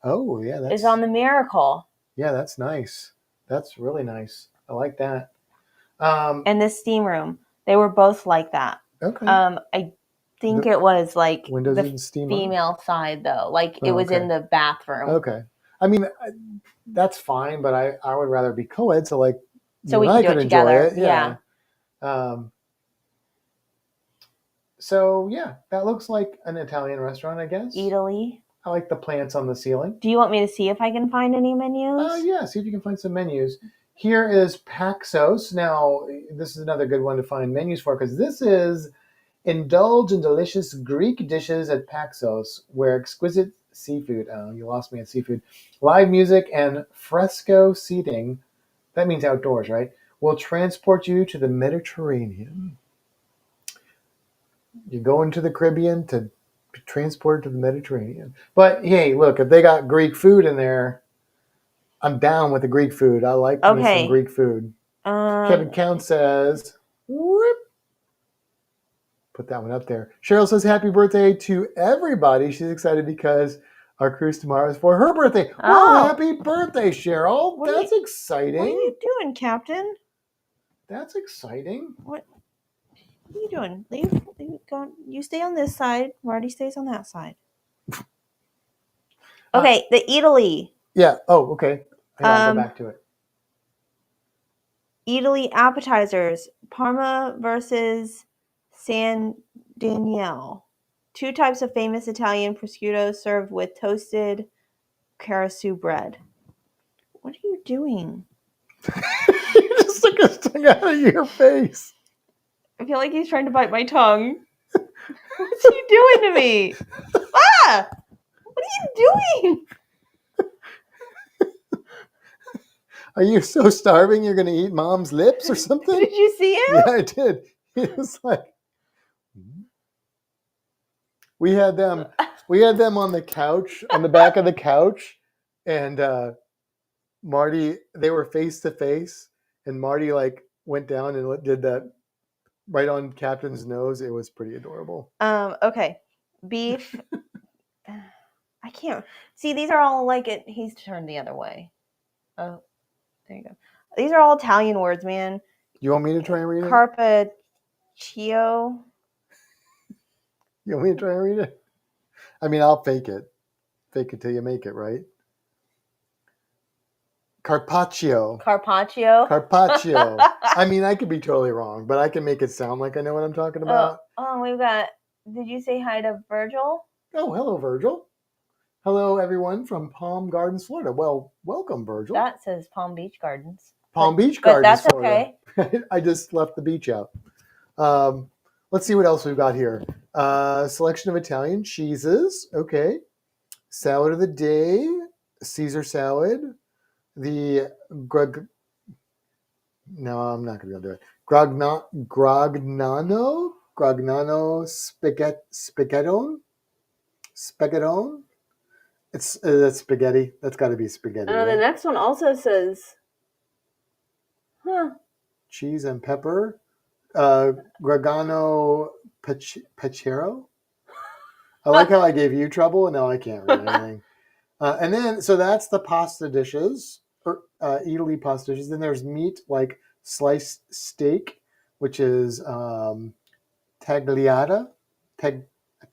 [SPEAKER 1] Oh, yeah.
[SPEAKER 2] It's on the Miracle.
[SPEAKER 1] Yeah, that's nice. That's really nice. I like that.
[SPEAKER 2] And this steam room. They were both like that.
[SPEAKER 1] Okay.
[SPEAKER 2] I think it was like
[SPEAKER 1] windows
[SPEAKER 2] the
[SPEAKER 1] steam
[SPEAKER 2] female side, though. Like it was in the bathroom.
[SPEAKER 1] Okay. I mean, that's fine, but I would rather be co-ed, so like
[SPEAKER 2] so we can do it together.
[SPEAKER 1] It. Yeah. So yeah, that looks like an Italian restaurant, I guess.
[SPEAKER 2] Eataly.
[SPEAKER 1] I like the plants on the ceiling.
[SPEAKER 2] Do you want me to see if I can find any menus?
[SPEAKER 1] Yeah, see if you can find some menus. Here is Paxos. Now, this is another good one to find menus for because this is indulge in delicious Greek dishes at Paxos, where exquisite seafood, you lost me at seafood, live music, and fresco seating, that means outdoors, right, will transport you to the Mediterranean. You go into the Caribbean to be transported to the Mediterranean. But hey, look, if they got Greek food in there, I'm down with the Greek food. I like me some Greek food. Kevin Count says, whoop. Put that one up there. Cheryl says, happy birthday to everybody. She's excited because our cruise tomorrow is for her birthday. Oh, well, happy birthday, Cheryl. That's exciting. What
[SPEAKER 2] are you doing, Captain?
[SPEAKER 1] That's exciting.
[SPEAKER 2] What are you doing? You stay on this side. Marty stays on that side. Okay, the Eataly.
[SPEAKER 1] Yeah. Oh, okay. I'll go back to it.
[SPEAKER 2] Eataly appetizers. Parma versus San Daniele. 2 types of famous Italian prosciutto served with toasted carousel bread. What are you doing?
[SPEAKER 1] You just took a tongue out of your face.
[SPEAKER 2] I feel like he's trying to bite my tongue. What's he doing to me? Ah! What are you doing?
[SPEAKER 1] Are you so starving you're going to eat mom's lips or something?
[SPEAKER 2] Did you see him?
[SPEAKER 1] Yeah, I did. He was like, we had them on the couch, on the back of the couch, and Marty, they were face to face, and Marty like went down and did that right on Captain's nose. It was pretty adorable.
[SPEAKER 2] Okay. Beef. I can't see, these are all like it. He's turned the other way. Oh, there you go. These are all Italian words, man.
[SPEAKER 1] You want me to try and read it?
[SPEAKER 2] Carpaccio.
[SPEAKER 1] You want me to try and read it? I mean, I'll fake it. Fake it till you make it, right? Carpaccio.
[SPEAKER 2] Carpaccio.
[SPEAKER 1] I mean, I could be totally wrong, but I can make it sound like I know what I'm talking about.
[SPEAKER 2] We've got. Did you say hi to Virgil?
[SPEAKER 1] Oh, hello, Virgil. Hello, everyone from Palm Gardens, Florida. Well, welcome, Virgil.
[SPEAKER 2] That says Palm Beach Gardens.
[SPEAKER 1] Beach Gardens,
[SPEAKER 2] but that's
[SPEAKER 1] Florida.
[SPEAKER 2] Okay.
[SPEAKER 1] I just left the beach out. Let's see what else we've got here. Selection of Italian cheeses. Okay. Salad of the day. Caesar salad. The No, I'm not going to be able to do it. Grognano spaghettone. It's that's spaghetti. That's got to be spaghetti. Right?
[SPEAKER 2] The next one also says,
[SPEAKER 1] cheese and pepper. Gregano Pachero. I like how I gave you trouble, and now I can't read anything. And then, so that's the pasta dishes, or Italy pasta dishes. Then there's meat, like sliced steak, which is tagliata.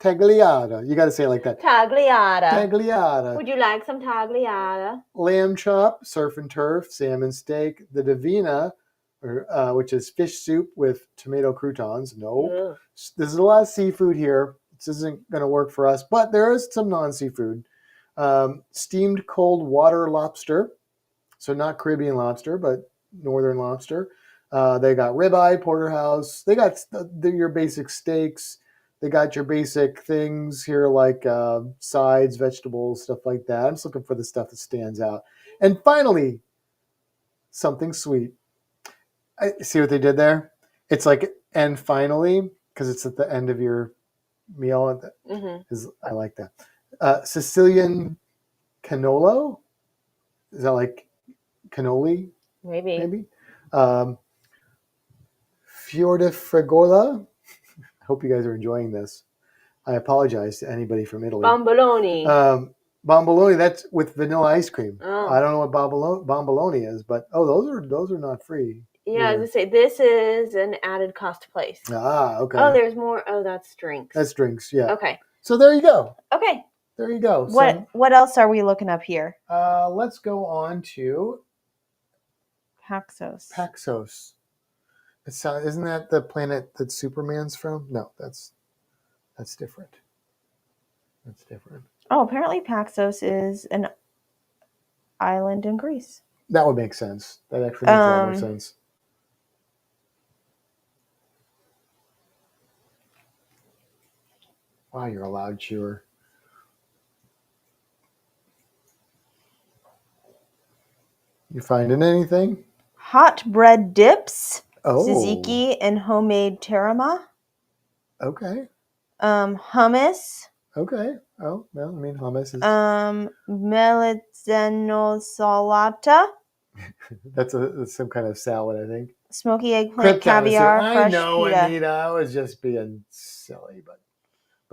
[SPEAKER 1] Tagliata. You got to say it like that. Tagliata.
[SPEAKER 2] Would you like some tagliata?
[SPEAKER 1] Lamb chop, surf and turf, salmon steak. The Divina, which is fish soup with tomato croutons. Nope. Ugh. There's a lot of seafood here. This isn't going to work for us, but there is some non-seafood. Steamed cold water lobster. So not Caribbean lobster, but northern lobster. They got ribeye, porterhouse. They got your basic steaks. They got your basic things here like sides, vegetables, stuff like that. I'm just looking for the stuff that stands out. And finally, something sweet. See what they did there? It's like, and finally, because it's at the end of your meal. I like that. Sicilian cannolo. Is that like cannoli? Maybe. Fior di Fregola. I hope you guys are enjoying this. I apologize to anybody from Italy.
[SPEAKER 2] Bomboloni.
[SPEAKER 1] Bomboloni, that's with vanilla ice cream. Oh. I don't know what bomboloni is, but those are not free.
[SPEAKER 2] Yeah, I was going to say, this is an added cost place.
[SPEAKER 1] Ah, okay.
[SPEAKER 2] Oh, there's more. Oh, that's drinks.
[SPEAKER 1] That's drinks, yeah.
[SPEAKER 2] Okay.
[SPEAKER 1] So there you go.
[SPEAKER 2] Okay.
[SPEAKER 1] There you go.
[SPEAKER 2] What else are we looking up here?
[SPEAKER 1] Let's go on to
[SPEAKER 2] Paxos.
[SPEAKER 1] Isn't that the planet that Superman's from? No, that's different. That's different.
[SPEAKER 2] Oh, apparently Paxos is an island in Greece.
[SPEAKER 1] That would make sense. That actually makes a lot more sense. Wow, you're a loud chewer. You finding anything?
[SPEAKER 2] Hot bread dips.
[SPEAKER 1] Oh.
[SPEAKER 2] Tzatziki and homemade terama.
[SPEAKER 1] Okay.
[SPEAKER 2] Hummus.
[SPEAKER 1] Okay. Oh, well, I mean, hummus is...
[SPEAKER 2] Melanzano salata.
[SPEAKER 1] That's some kind of salad, I think.
[SPEAKER 2] Smoky eggplant, caviar, fresh
[SPEAKER 1] pita. Anita, I was just being silly, but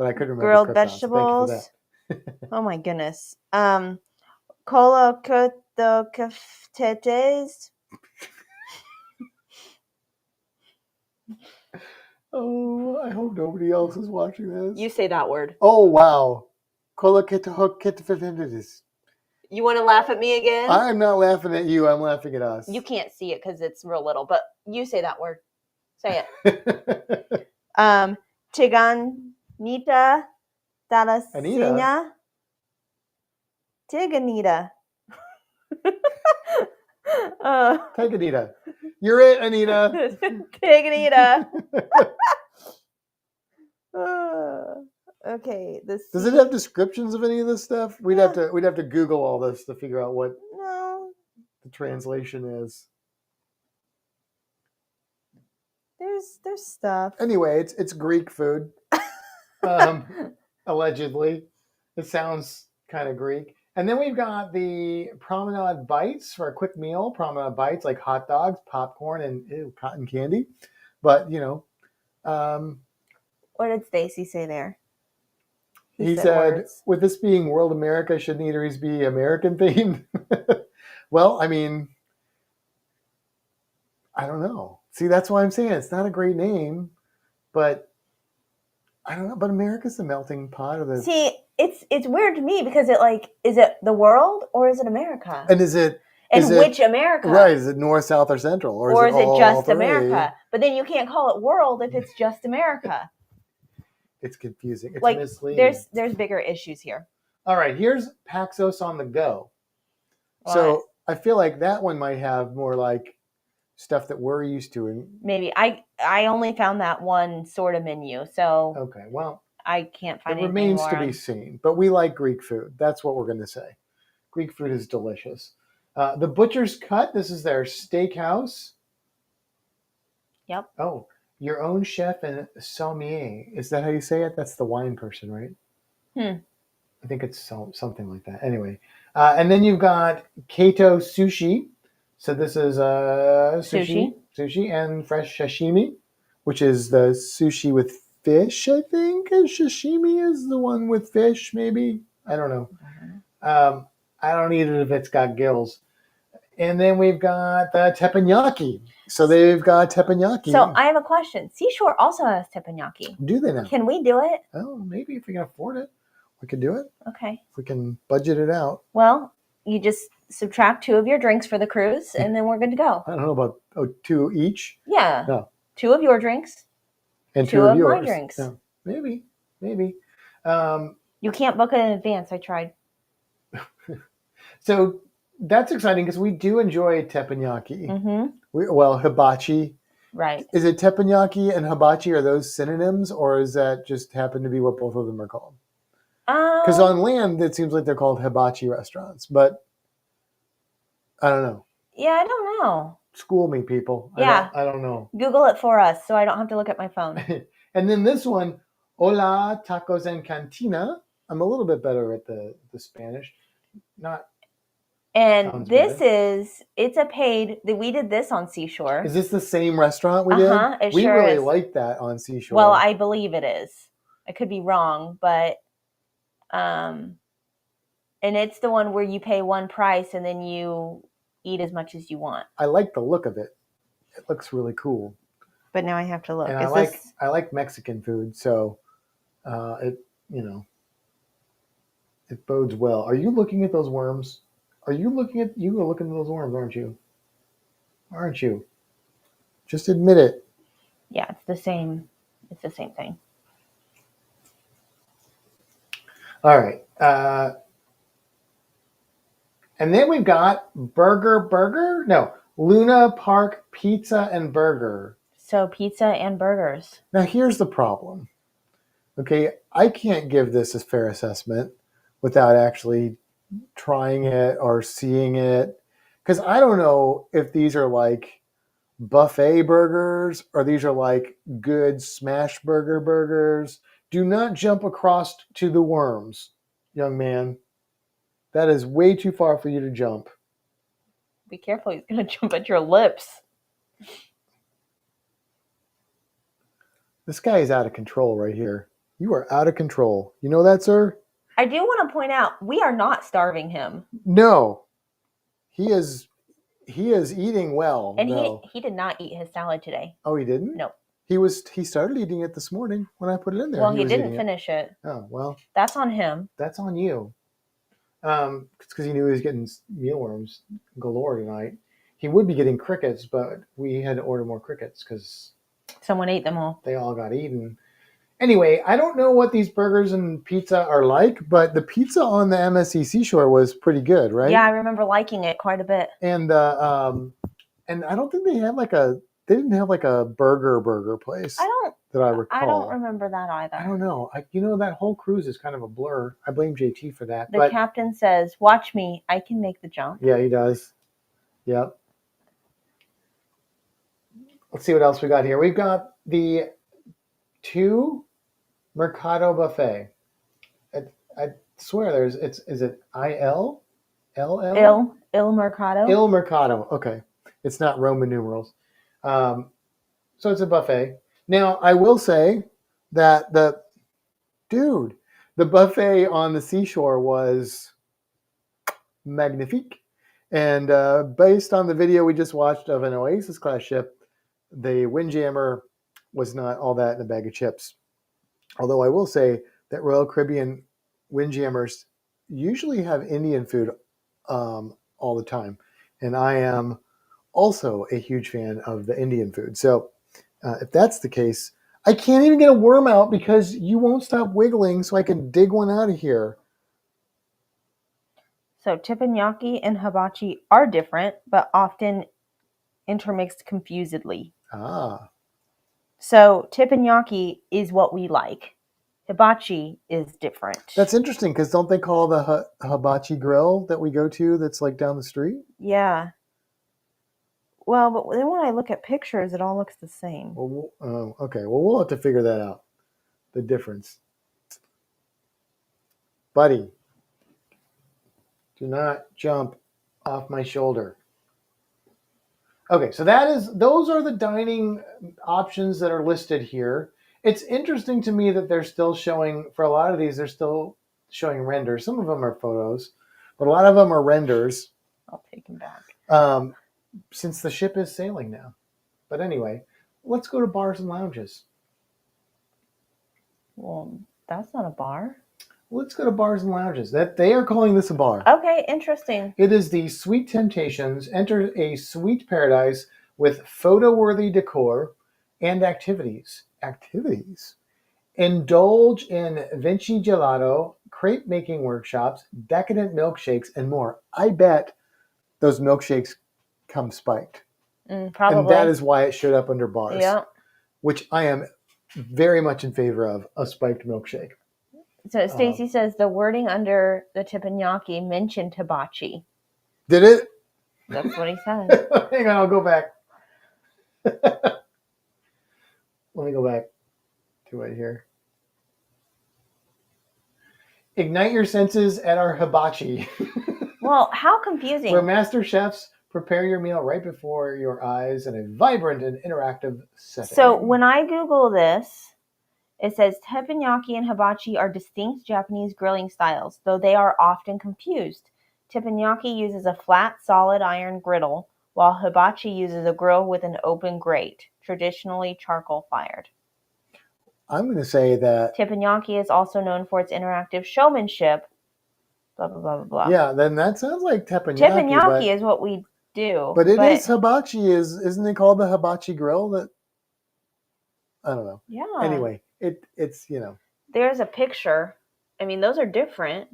[SPEAKER 1] I couldn't remember.
[SPEAKER 2] Grilled vegetables. Thank you for that. Oh my goodness. Colocotocaftetes.
[SPEAKER 1] Oh, I hope nobody else is watching this.
[SPEAKER 2] You say that word.
[SPEAKER 1] Oh, wow. Colocotocaftetes.
[SPEAKER 2] You want to laugh at me again?
[SPEAKER 1] I'm not laughing at you. I'm laughing at us.
[SPEAKER 2] You can't see it because it's real little, but you say that word. Say it. Tiganita Dalasina. Tiganita.
[SPEAKER 1] Take Anita. You're it, Anita.
[SPEAKER 2] Take Anita. Okay.
[SPEAKER 1] Does it have descriptions of any of this stuff? We'd have to Google all this to figure out what the translation is.
[SPEAKER 2] There's stuff.
[SPEAKER 1] Anyway, it's Greek food. Allegedly. It sounds kind of Greek. And then we've got the promenade bites for a quick meal. Promenade bites like hot dogs, popcorn, and cotton candy. But,
[SPEAKER 2] what did Stacy say there?
[SPEAKER 1] He said, with this being World America, shouldn't eateries be American themed? Well, I mean, I don't know. See, that's why I'm saying it's not a great name, but I don't know. But America's the melting pot of the.
[SPEAKER 2] See, it's weird to me because is it the world or is it America?
[SPEAKER 1] And
[SPEAKER 2] which America?
[SPEAKER 1] Right. Is it North, South, or Central? Or is it
[SPEAKER 2] just America? But then you can't call it world if it's just America.
[SPEAKER 1] It's confusing. It's misleading.
[SPEAKER 2] There's bigger issues here. All
[SPEAKER 1] right. Here's Paxos on the go. What? So I feel like that one might have more like stuff that we're used to.
[SPEAKER 2] Maybe. I only found that one sort of menu. So
[SPEAKER 1] okay. Well,
[SPEAKER 2] I can't find it.
[SPEAKER 1] It remains to be seen. But we like Greek food. That's what we're going to say. Greek food is delicious. The Butcher's Cut. This is their steakhouse.
[SPEAKER 2] Yep.
[SPEAKER 1] Oh. Your own chef and sommelier. Is that how you say it? That's the wine person, right? I think it's something like that. Anyway. And then you've got Kato Sushi. So this is sushi and fresh sashimi, which is the sushi with fish, I think. And sashimi is the one with fish, maybe. I don't know. I don't eat it if it's got gills. And then we've got teppanyaki. So they've got teppanyaki.
[SPEAKER 2] So I have a question. Seashore also has teppanyaki.
[SPEAKER 1] Do they now?
[SPEAKER 2] Can we do it?
[SPEAKER 1] Oh, maybe if we can afford it, we could do it.
[SPEAKER 2] Okay.
[SPEAKER 1] If we can budget it out.
[SPEAKER 2] Well, you just subtract 2 of your drinks for the cruise, and then we're good to go.
[SPEAKER 1] I don't know about 2 each.
[SPEAKER 2] Yeah. No. 2 of your drinks.
[SPEAKER 1] And 2 of yours.
[SPEAKER 2] My drinks.
[SPEAKER 1] No. Maybe.
[SPEAKER 2] You can't book it in advance. I tried.
[SPEAKER 1] So that's exciting because we do enjoy teppanyaki.
[SPEAKER 2] Mm-hmm.
[SPEAKER 1] Hibachi.
[SPEAKER 2] Right.
[SPEAKER 1] Is it teppanyaki and hibachi? Are those synonyms, or is that just happen to be what both of them are called? Because on land, it seems like they're called hibachi restaurants, but I don't know.
[SPEAKER 2] Yeah, I don't know.
[SPEAKER 1] School me, people.
[SPEAKER 2] Yeah.
[SPEAKER 1] I don't know.
[SPEAKER 2] Google it for us so I don't have to look at my phone.
[SPEAKER 1] And then this one, Hola Tacos and Cantina. I'm a little bit better at the Spanish.
[SPEAKER 2] And this it's a paid, we did this on Seashore.
[SPEAKER 1] Is this the same restaurant we did? We really liked that on Seashore.
[SPEAKER 2] Well, I believe it is. I could be wrong, but, and it's the one where you pay one price and then you eat as much as you want.
[SPEAKER 1] I like the look of it. It looks really cool.
[SPEAKER 2] But now I have to look.
[SPEAKER 1] And I like Mexican food, so it bodes well. Are you looking at those worms? You are looking at those worms, aren't you? Aren't you? Just admit it.
[SPEAKER 2] Yeah, it's the same. It's the same thing.
[SPEAKER 1] All right. And then we've got Luna Park Pizza and Burger.
[SPEAKER 2] So pizza and burgers.
[SPEAKER 1] Now here's the problem. Okay, I can't give this a fair assessment without actually trying it or seeing it, because I don't know if these are like buffet burgers or these are like good smash burgers. Do not jump across to the worms, young man. That is way too far for you to jump.
[SPEAKER 2] Be careful, he's going to jump at your lips.
[SPEAKER 1] This guy is out of control right here. You are out of control. You know that, sir?
[SPEAKER 2] I do want to point out, we are not starving him.
[SPEAKER 1] No. He is eating well.
[SPEAKER 2] And he did not eat his salad today.
[SPEAKER 1] Oh, he didn't?
[SPEAKER 2] No.
[SPEAKER 1] He started eating it this morning when I put it in there.
[SPEAKER 2] Well, he didn't finish it.
[SPEAKER 1] Oh, well.
[SPEAKER 2] That's on him.
[SPEAKER 1] That's on you. It's because he knew he was getting mealworms galore tonight. He would be getting crickets, but we had to order more crickets because
[SPEAKER 2] someone ate them all.
[SPEAKER 1] They all got eaten. Anyway, I don't know what these burgers and pizza are like, but the pizza on the MSC Seashore was pretty good, right?
[SPEAKER 2] Yeah, I remember liking it quite a bit.
[SPEAKER 1] And I don't think they didn't have like a burger place. That I recall.
[SPEAKER 2] I don't remember that either.
[SPEAKER 1] I don't know. That whole cruise is kind of a blur. I blame JT for that.
[SPEAKER 2] The captain says, "Watch me. I can make the jump."
[SPEAKER 1] Yeah, he does. Yep. Let's see what else we got here. We've got the 2 Mercado buffet. I swear is it IL? LL?
[SPEAKER 2] Il Mercado.
[SPEAKER 1] Il Mercado. Okay. It's not Roman numerals. So it's a buffet. Now, I will say that the buffet on the seashore was magnifique. And based on the video we just watched of an Oasis class ship, the Windjammer was not all that in a bag of chips. Although I will say that Royal Caribbean Windjammers usually have Indian food all the time. And I am also a huge fan of the Indian food. So if that's the case, I can't even get a worm out because you won't stop wiggling so I can dig one out of here.
[SPEAKER 2] So teppanyaki and hibachi are different, but often intermixed confusedly.
[SPEAKER 1] Ah.
[SPEAKER 2] So teppanyaki is what we like. Hibachi is different.
[SPEAKER 1] That's interesting because don't they call the hibachi grill that we go to that's like down the street?
[SPEAKER 2] Yeah. Well, but then when I look at pictures, it all looks the same.
[SPEAKER 1] Well, okay. Well, we'll have to figure that out. The difference. Buddy, do not jump off my shoulder. Okay, so those are the dining options that are listed here. It's interesting to me that they're still showing, for a lot of these, they're still showing renders. Some of them are photos, but a lot of them are renders.
[SPEAKER 2] I'll take them back.
[SPEAKER 1] Since the ship is sailing now. But anyway, let's go to bars and lounges.
[SPEAKER 2] Well, that's not a bar.
[SPEAKER 1] Let's go to bars and lounges. That they are calling this a bar.
[SPEAKER 2] Okay, interesting.
[SPEAKER 1] It is the Sweet Temptations. Enter a sweet paradise with photo-worthy decor and activities. Indulge in Vinci Gelato, crepe making workshops, decadent milkshakes, and more. I bet those milkshakes come spiked.
[SPEAKER 2] Probably.
[SPEAKER 1] And that is why it showed up under bars.
[SPEAKER 2] Yeah.
[SPEAKER 1] Which I am very much in favor of, a spiked milkshake.
[SPEAKER 2] So Stacy says the wording under the teppanyaki mentioned hibachi.
[SPEAKER 1] Did it?
[SPEAKER 2] That's what he said.
[SPEAKER 1] Hang on, I'll go back. Let me go back to it here. Ignite your senses at our hibachi.
[SPEAKER 2] Well, how confusing.
[SPEAKER 1] Where master chefs prepare your meal right before your eyes in a vibrant and interactive setting.
[SPEAKER 2] So when I Google this, it says teppanyaki and hibachi are distinct Japanese grilling styles, though they are often confused. Teppanyaki uses a flat, solid iron griddle, while hibachi uses a grill with an open grate, traditionally charcoal-fired.
[SPEAKER 1] I'm going to say that
[SPEAKER 2] teppanyaki is also known for its interactive showmanship, blah, blah, blah, blah, blah.
[SPEAKER 1] Yeah, then that sounds like teppanyaki.
[SPEAKER 2] Teppanyaki is what we do.
[SPEAKER 1] But is hibachi. Isn't it called the hibachi grill? That I don't know.
[SPEAKER 2] Yeah.
[SPEAKER 1] Anyway, it's
[SPEAKER 2] There's a picture. I mean, those are different.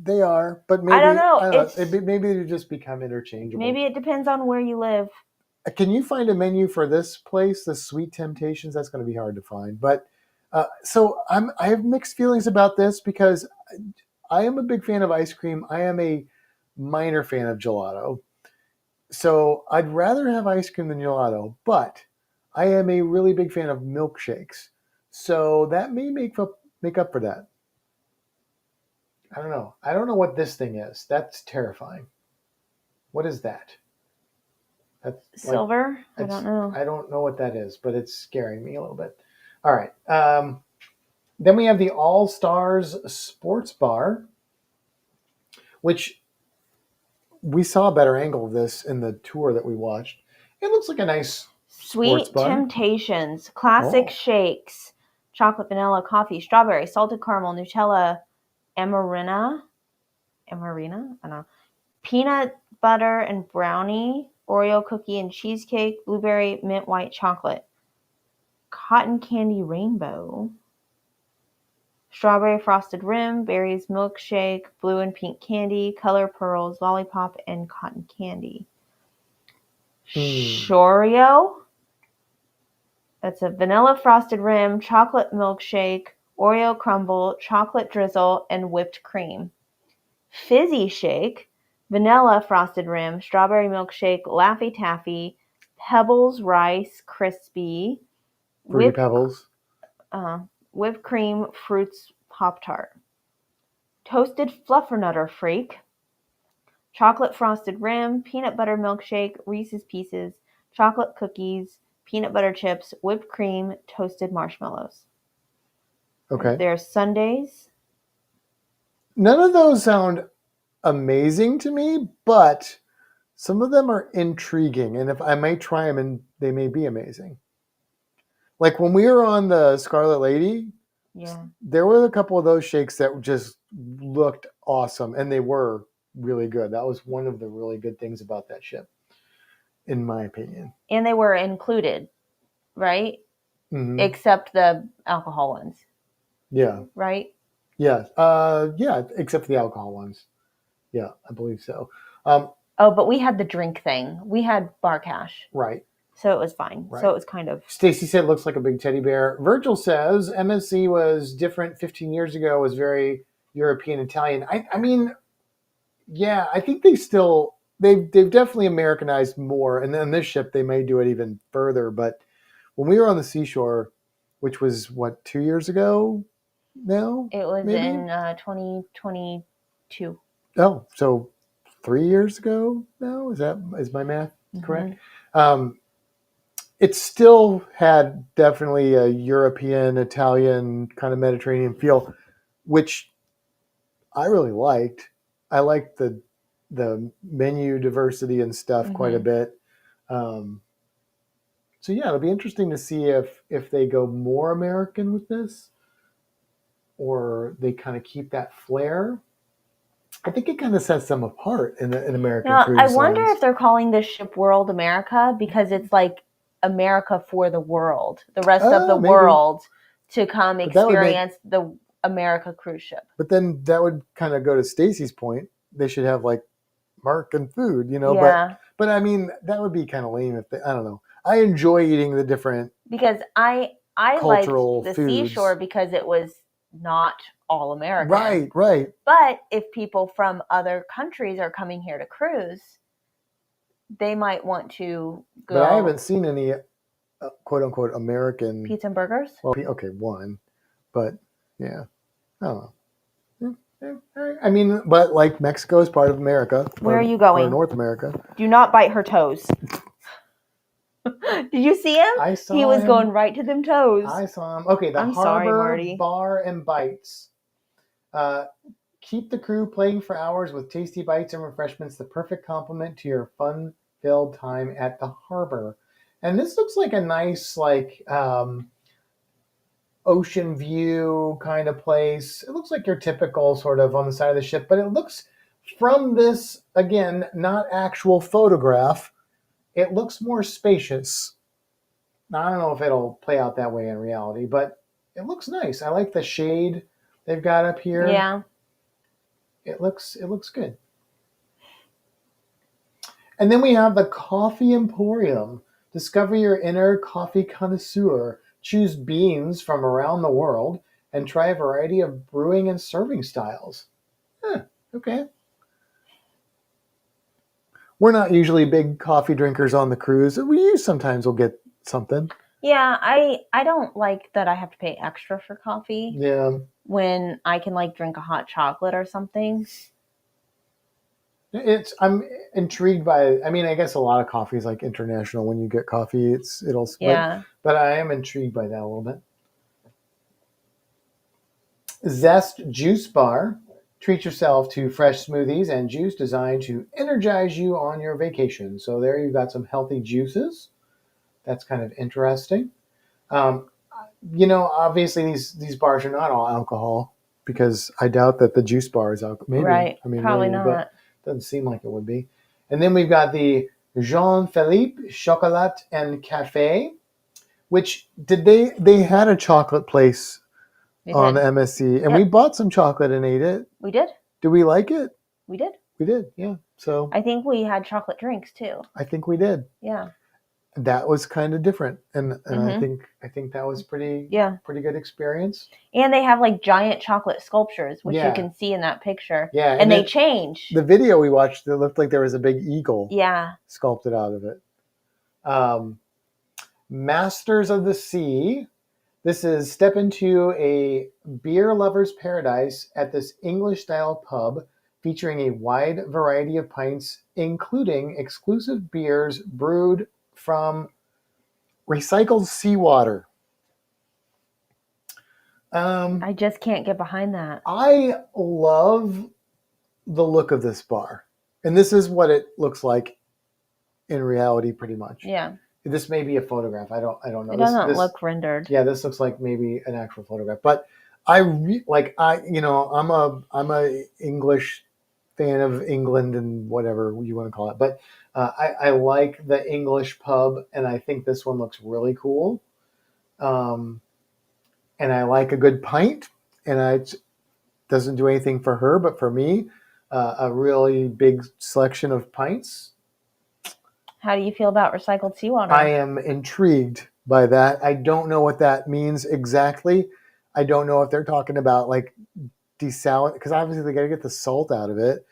[SPEAKER 1] They are, but maybe
[SPEAKER 2] I don't know.
[SPEAKER 1] Maybe they just become interchangeable.
[SPEAKER 2] Maybe it depends on where you live.
[SPEAKER 1] Can you find a menu for this place, the Sweet Temptations? That's going to be hard to find. But so I have mixed feelings about this because I am a big fan of ice cream. I am a minor fan of gelato. So I'd rather have ice cream than gelato, but I am a really big fan of milkshakes. So that may make up for that. I don't know. I don't know what this thing is. That's terrifying. What is that? That's
[SPEAKER 2] silver? I don't know.
[SPEAKER 1] I don't know what that is, but it's scaring me a little bit. All right. Then we have the All Stars Sports Bar, which we saw a better angle of this in the tour that we watched. It looks like a nice
[SPEAKER 2] Sweet Temptations, classic shakes, chocolate, vanilla, coffee, strawberry, salted caramel, Nutella, Amarina, I don't know, peanut butter and brownie, Oreo cookie and cheesecake, blueberry mint white chocolate, cotton candy rainbow. strawberry frosted rim, berries milkshake, blue and pink candy, color pearls, lollipop, and cotton candy. Shoreo. That's a vanilla frosted rim, chocolate milkshake, Oreo crumble, chocolate drizzle, and whipped cream. Fizzy shake, vanilla frosted rim, strawberry milkshake, Laffy Taffy, Pebbles Rice Crispy,
[SPEAKER 1] Fruity Pebbles,
[SPEAKER 2] whipped cream fruits Pop-Tart. Toasted Fluffernutter Freak, chocolate frosted rim, peanut butter milkshake, Reese's Pieces, chocolate cookies, peanut butter chips, whipped cream, toasted marshmallows.
[SPEAKER 1] Okay.
[SPEAKER 2] There's sundaes.
[SPEAKER 1] None of those sound amazing to me, but some of them are intriguing, and if I might try them, and they may be amazing. Like when we were on the Scarlet Lady, there were a couple of those shakes that just looked awesome, and they were really good. That was one of the really good things about that ship, in my opinion.
[SPEAKER 2] And they were included, right? Mm-hmm. Except the alcohol ones.
[SPEAKER 1] Yeah.
[SPEAKER 2] Right?
[SPEAKER 1] Yeah. Yeah, except for the alcohol ones. Yeah, I believe so.
[SPEAKER 2] But we had the drink thing. We had bar cash.
[SPEAKER 1] Right.
[SPEAKER 2] So it was fine. Right. So it was kind of...
[SPEAKER 1] Stacy said it looks like a big teddy bear. Virgil says MSC was different 15 years ago, was very European, Italian. I mean, yeah, I think they've definitely Americanized more. And then this ship, they may do it even further. But when we were on the seashore, which was, 2 years ago now?
[SPEAKER 2] It was maybe? In 2022.
[SPEAKER 1] Oh, so 3 years ago now? Is my math correct? It still had definitely a European, Italian, kind of Mediterranean feel, which I really liked. I liked the menu diversity and stuff quite a bit. So yeah, it'll be interesting to see if they go more American with this, or they kind of keep that flair. I think it kind of sets them apart in American cruise lines.
[SPEAKER 2] I wonder if they're calling this ship World America because it's like America for the world, the rest of the world to come experience the America cruise ship.
[SPEAKER 1] But then that would kind of go to Stacy's point. They should have like American food,
[SPEAKER 2] Yeah.
[SPEAKER 1] But I mean, that would be kind of lame if I don't know. I enjoy eating the different
[SPEAKER 2] because I
[SPEAKER 1] cultural
[SPEAKER 2] liked the
[SPEAKER 1] foods.
[SPEAKER 2] Seashore because it was not all American.
[SPEAKER 1] Right.
[SPEAKER 2] But if people from other countries are coming here to cruise, they might want to go.
[SPEAKER 1] But I haven't seen any quote unquote American
[SPEAKER 2] pizza and burgers.
[SPEAKER 1] Well, okay, one, but yeah, I don't know. I mean, but like Mexico is part of America.
[SPEAKER 2] Where are you going?
[SPEAKER 1] Or North America.
[SPEAKER 2] Do not bite her toes. Did you see him?
[SPEAKER 1] I saw
[SPEAKER 2] He was
[SPEAKER 1] him.
[SPEAKER 2] going right to them toes.
[SPEAKER 1] I saw him. Okay, the Harbor Bar and Bites. Keep the crew playing for hours with tasty bites and refreshments, the perfect complement to your fun-filled time at the harbor. And this looks like a nice, ocean view kind of place. It looks like your typical sort of on the side of the ship, but it looks from this, again, not actual photograph, it looks more spacious. Now, I don't know if it'll play out that way in reality, but it looks nice. I like the shade they've got up here.
[SPEAKER 2] Yeah.
[SPEAKER 1] It looks good. And then we have the Coffee Emporium. Discover your inner coffee connoisseur. Choose beans from around the world and try a variety of brewing and serving styles. Okay. We're not usually big coffee drinkers on the cruise. Sometimes we'll get something.
[SPEAKER 2] Yeah, I don't like that I have to pay extra for coffee.
[SPEAKER 1] Yeah.
[SPEAKER 2] When I can drink a hot chocolate or something.
[SPEAKER 1] I'm intrigued by. I mean, I guess a lot of coffee is international. When you get coffee, it'll split.
[SPEAKER 2] Yeah.
[SPEAKER 1] But I am intrigued by that a little bit. Zest Juice Bar. Treat yourself to fresh smoothies and juice designed to energize you on your vacation. So there you've got some healthy juices. That's kind of interesting. Obviously these bars are not all alcohol because I doubt that the juice bar is alcohol. Maybe.
[SPEAKER 2] Right. Probably not.
[SPEAKER 1] But doesn't seem like it would be. And then we've got the Jean-Philippe Chocolat and Cafe, which they had a chocolate place on MSC, and we bought some chocolate and ate it.
[SPEAKER 2] We did.
[SPEAKER 1] Did we like it?
[SPEAKER 2] We did.
[SPEAKER 1] We did, yeah. So
[SPEAKER 2] I think we had chocolate drinks too.
[SPEAKER 1] I think we did.
[SPEAKER 2] Yeah.
[SPEAKER 1] That was kind of different, and I think that was pretty good experience.
[SPEAKER 2] And they have like giant chocolate sculptures, which you can see in that picture.
[SPEAKER 1] Yeah,
[SPEAKER 2] and they change.
[SPEAKER 1] The video we watched, it looked like there was a big eagle.
[SPEAKER 2] Yeah.
[SPEAKER 1] Sculpted out of it. Masters of the Sea. This is step into a beer lover's paradise at this English-style pub, featuring a wide variety of pints, including exclusive beers brewed from recycled seawater.
[SPEAKER 2] I just can't get behind that.
[SPEAKER 1] I love the look of this bar. And this is what it looks like in reality, pretty much.
[SPEAKER 2] Yeah.
[SPEAKER 1] This may be a photograph. I don't know.
[SPEAKER 2] It doesn't look rendered.
[SPEAKER 1] Yeah, this looks like maybe an actual photograph. But I'm a English fan of England and whatever you want to call it. But I like the English pub, and I think this one looks really cool. And I like a good pint, and it doesn't do anything for her, but for me, a really big selection of pints.
[SPEAKER 2] How do you feel about recycled seawater?
[SPEAKER 1] I am intrigued by that. I don't know what that means exactly. I don't know if they're talking about like desalinate, because obviously they got to get the salt out of it.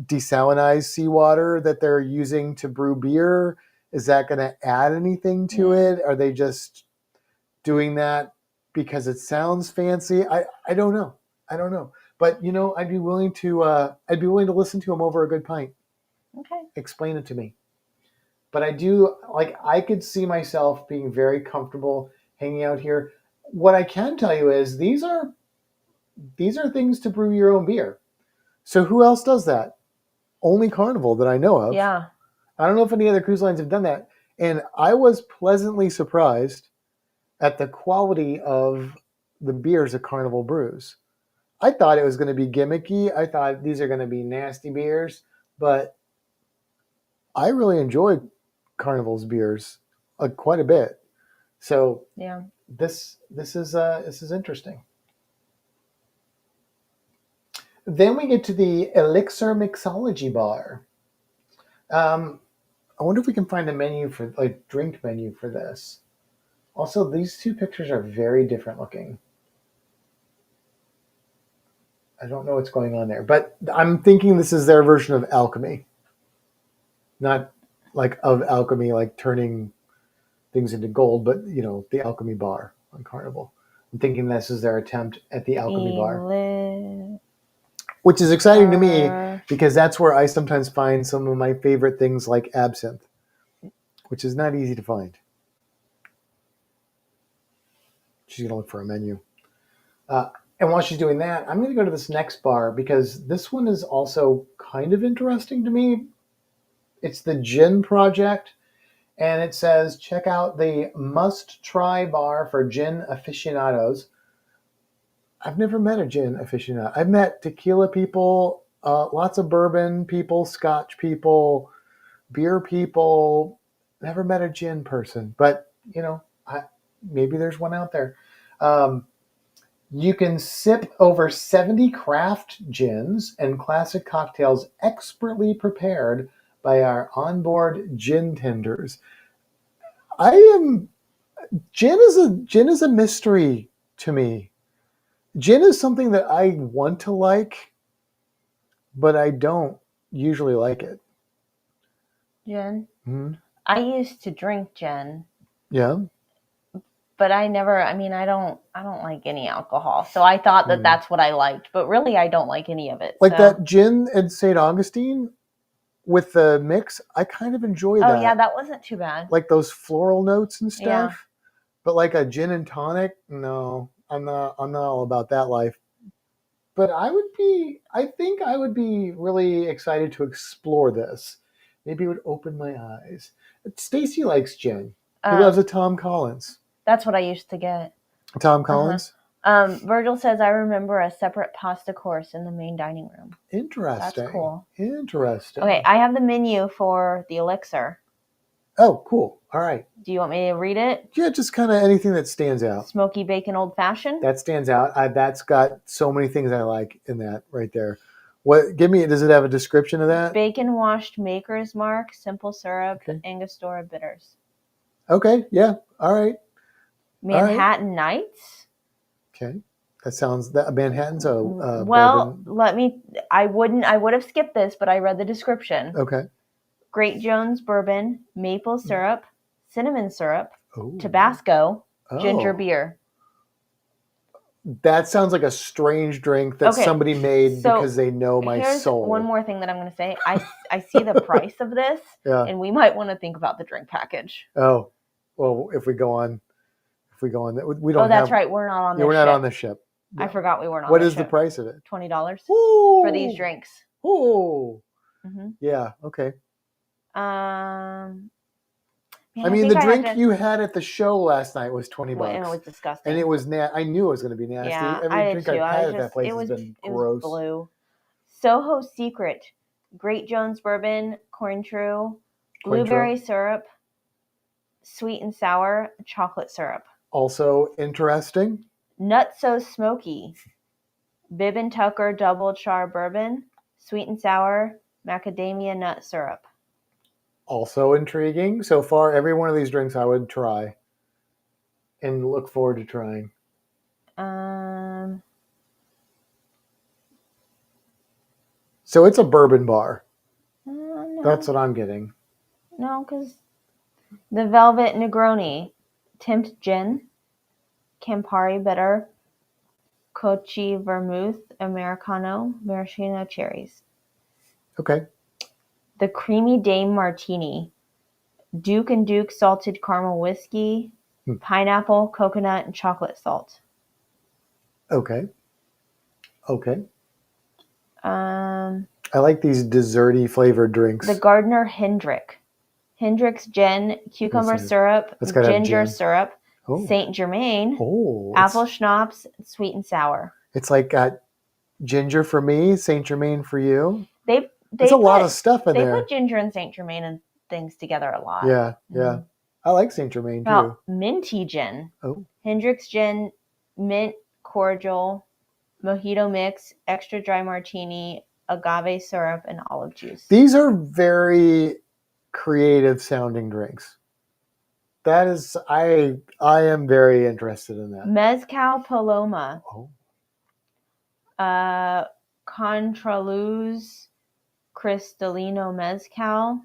[SPEAKER 1] Desalinized seawater that they're using to brew beer. Is that going to add anything to it? Are they just doing that because it sounds fancy? I don't know. But I'd be willing to listen to them over a good pint.
[SPEAKER 2] Okay.
[SPEAKER 1] Explain it to me. But I could see myself being very comfortable hanging out here. What I can tell you is these are things to brew your own beer. So who else does that? Only Carnival that I know of.
[SPEAKER 2] Yeah.
[SPEAKER 1] I don't know if any other cruise lines have done that. And I was pleasantly surprised at the quality of the beers that Carnival brews. I thought it was going to be gimmicky. I thought these are going to be nasty beers, but I really enjoy Carnival's beers quite a bit. So
[SPEAKER 2] yeah,
[SPEAKER 1] this is interesting. Then we get to the Elixir Mixology Bar. I wonder if we can find a menu for drink menu for this. Also, these two pictures are very different looking. I don't know what's going on there, but I'm thinking this is their version of alchemy. Not like of alchemy, like turning things into gold, but the alchemy bar on Carnival. I'm thinking this is their attempt at the alchemy bar. Which is exciting to me because that's where I sometimes find some of my favorite things like absinthe, which is not easy to find. She's going to look for a menu. And while she's doing that, I'm going to go to this next bar because this one is also kind of interesting to me. It's the Gin Project, and it says, check out the must-try bar for gin aficionados. I've never met a gin aficionado. I've met tequila people, lots of bourbon people, scotch people, beer people. Never met a gin person, but maybe there's one out there. You can sip over 70 craft gins and classic cocktails expertly prepared by our onboard gin tenders. Gin is a mystery to me. Gin is something that I want to like, but I don't usually like it.
[SPEAKER 2] Gin?
[SPEAKER 1] Mm-hmm.
[SPEAKER 2] I used to drink gin.
[SPEAKER 1] Yeah.
[SPEAKER 2] But I don't like any alcohol. So I thought that that's what I liked, but really I don't like any of it.
[SPEAKER 1] Like that gin at St. Augustine with the mix, I kind of enjoy that.
[SPEAKER 2] Oh yeah, that wasn't too bad.
[SPEAKER 1] Like those floral notes and stuff.
[SPEAKER 2] Yeah.
[SPEAKER 1] But like a gin and tonic, no, I'm not all about that life. But I think I would be really excited to explore this. Maybe it would open my eyes. Stacy likes gin. He loves a Tom Collins.
[SPEAKER 2] That's what I used to get.
[SPEAKER 1] Tom Collins?
[SPEAKER 2] Virgil says, I remember a separate pasta course in the main dining room.
[SPEAKER 1] Interesting.
[SPEAKER 2] That's cool.
[SPEAKER 1] Interesting.
[SPEAKER 2] Okay, I have the menu for the Elixir.
[SPEAKER 1] Oh, cool. All right.
[SPEAKER 2] Do you want me to read it?
[SPEAKER 1] Yeah, just kind of anything that stands out.
[SPEAKER 2] Smoky bacon old fashioned.
[SPEAKER 1] That stands out. That's got so many things I like in that right there. What? Give me. Does it have a description of that?
[SPEAKER 2] Bacon washed Maker's Mark, simple syrup, Angostura bitters.
[SPEAKER 1] Okay. Yeah. All right.
[SPEAKER 2] Manhattan Nights.
[SPEAKER 1] Okay. That sounds that Manhattan's a
[SPEAKER 2] well.
[SPEAKER 1] bourbon.
[SPEAKER 2] I would have skipped this, but I read the description.
[SPEAKER 1] Okay.
[SPEAKER 2] Great Jones bourbon, maple syrup, cinnamon syrup, Tabasco, ginger beer.
[SPEAKER 1] That sounds like a strange drink that somebody made because they know my soul.
[SPEAKER 2] Here's one more thing that I'm going to say. I see the price of this, and we might want to think about the drink package.
[SPEAKER 1] Oh, well, if we go on, we don't.
[SPEAKER 2] Oh, that's right. We're not on the ship.
[SPEAKER 1] We're not on the ship.
[SPEAKER 2] Yeah. I forgot we weren't on
[SPEAKER 1] the ship. What
[SPEAKER 2] is
[SPEAKER 1] the price of it?
[SPEAKER 2] $20 for these drinks.
[SPEAKER 1] Oh, yeah. Okay.
[SPEAKER 2] Man,
[SPEAKER 1] I mean, the drink you had at the show last night was $20.
[SPEAKER 2] And it was disgusting.
[SPEAKER 1] And it was I knew it was going to be nasty.
[SPEAKER 2] Yeah,
[SPEAKER 1] every drink I've had at that place has been gross.
[SPEAKER 2] It was blue. Soho Secret, Great Jones bourbon, Cointreau, blueberry syrup, sweet and sour, chocolate syrup.
[SPEAKER 1] Also interesting.
[SPEAKER 2] Nut So Smoky, Bibb and Tucker double char bourbon, sweet and sour, macadamia nut syrup.
[SPEAKER 1] Also intriguing. So far, every one of these drinks I would try and look forward to trying. So it's a bourbon bar. No. That's what I'm getting.
[SPEAKER 2] No, because the Velvet Negroni, Tempt Gin, Campari Bitter, Kochi Vermouth, Americano, Maraschino Cherries.
[SPEAKER 1] Okay.
[SPEAKER 2] The Creamy Dame Martini, Duke and Duke Salted Caramel Whiskey, pineapple, coconut, and chocolate salt.
[SPEAKER 1] Okay. I like these desserty flavored drinks.
[SPEAKER 2] The Gardner Hendrick's Gin, cucumber syrup, ginger syrup, Saint Germain, apple schnapps, sweet and sour.
[SPEAKER 1] It's like got ginger for me, Saint Germain for you.
[SPEAKER 2] There's
[SPEAKER 1] a lot of stuff in there.
[SPEAKER 2] They put ginger and Saint Germain and things together a lot.
[SPEAKER 1] Yeah. I like Saint Germain too.
[SPEAKER 2] Minty Gin. Hendrick's Gin, mint cordial, mojito mix, extra dry martini, agave syrup, and olive juice. These are very creative sounding drinks.
[SPEAKER 1] That is, I am very interested in that.
[SPEAKER 2] Mezcal Paloma. Contraluz Cristalino Mezcal,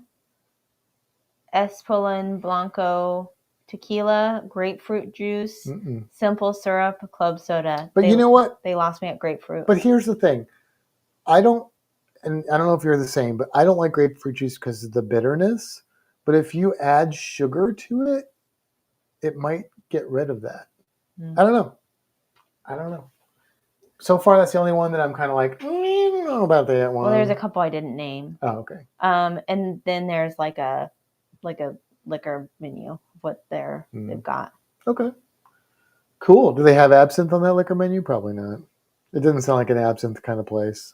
[SPEAKER 2] Espolón Blanco Tequila, grapefruit juice, simple syrup, club soda.
[SPEAKER 1] But you know what?
[SPEAKER 2] They lost me at grapefruit.
[SPEAKER 1] But here's the thing. I don't know if you're the same, but I don't like grapefruit juice because of the bitterness. But if you add sugar to it, it might get rid of that. I don't know. So far, that's the only one that I'm kind of like, I don't know about that one.
[SPEAKER 2] Well, there's a couple I didn't name.
[SPEAKER 1] Oh, okay.
[SPEAKER 2] And then there's like a liquor menu of what they've got.
[SPEAKER 1] Okay. Cool. Do they have absinthe on that liquor menu? Probably not. It doesn't sound like an absinthe kind of place.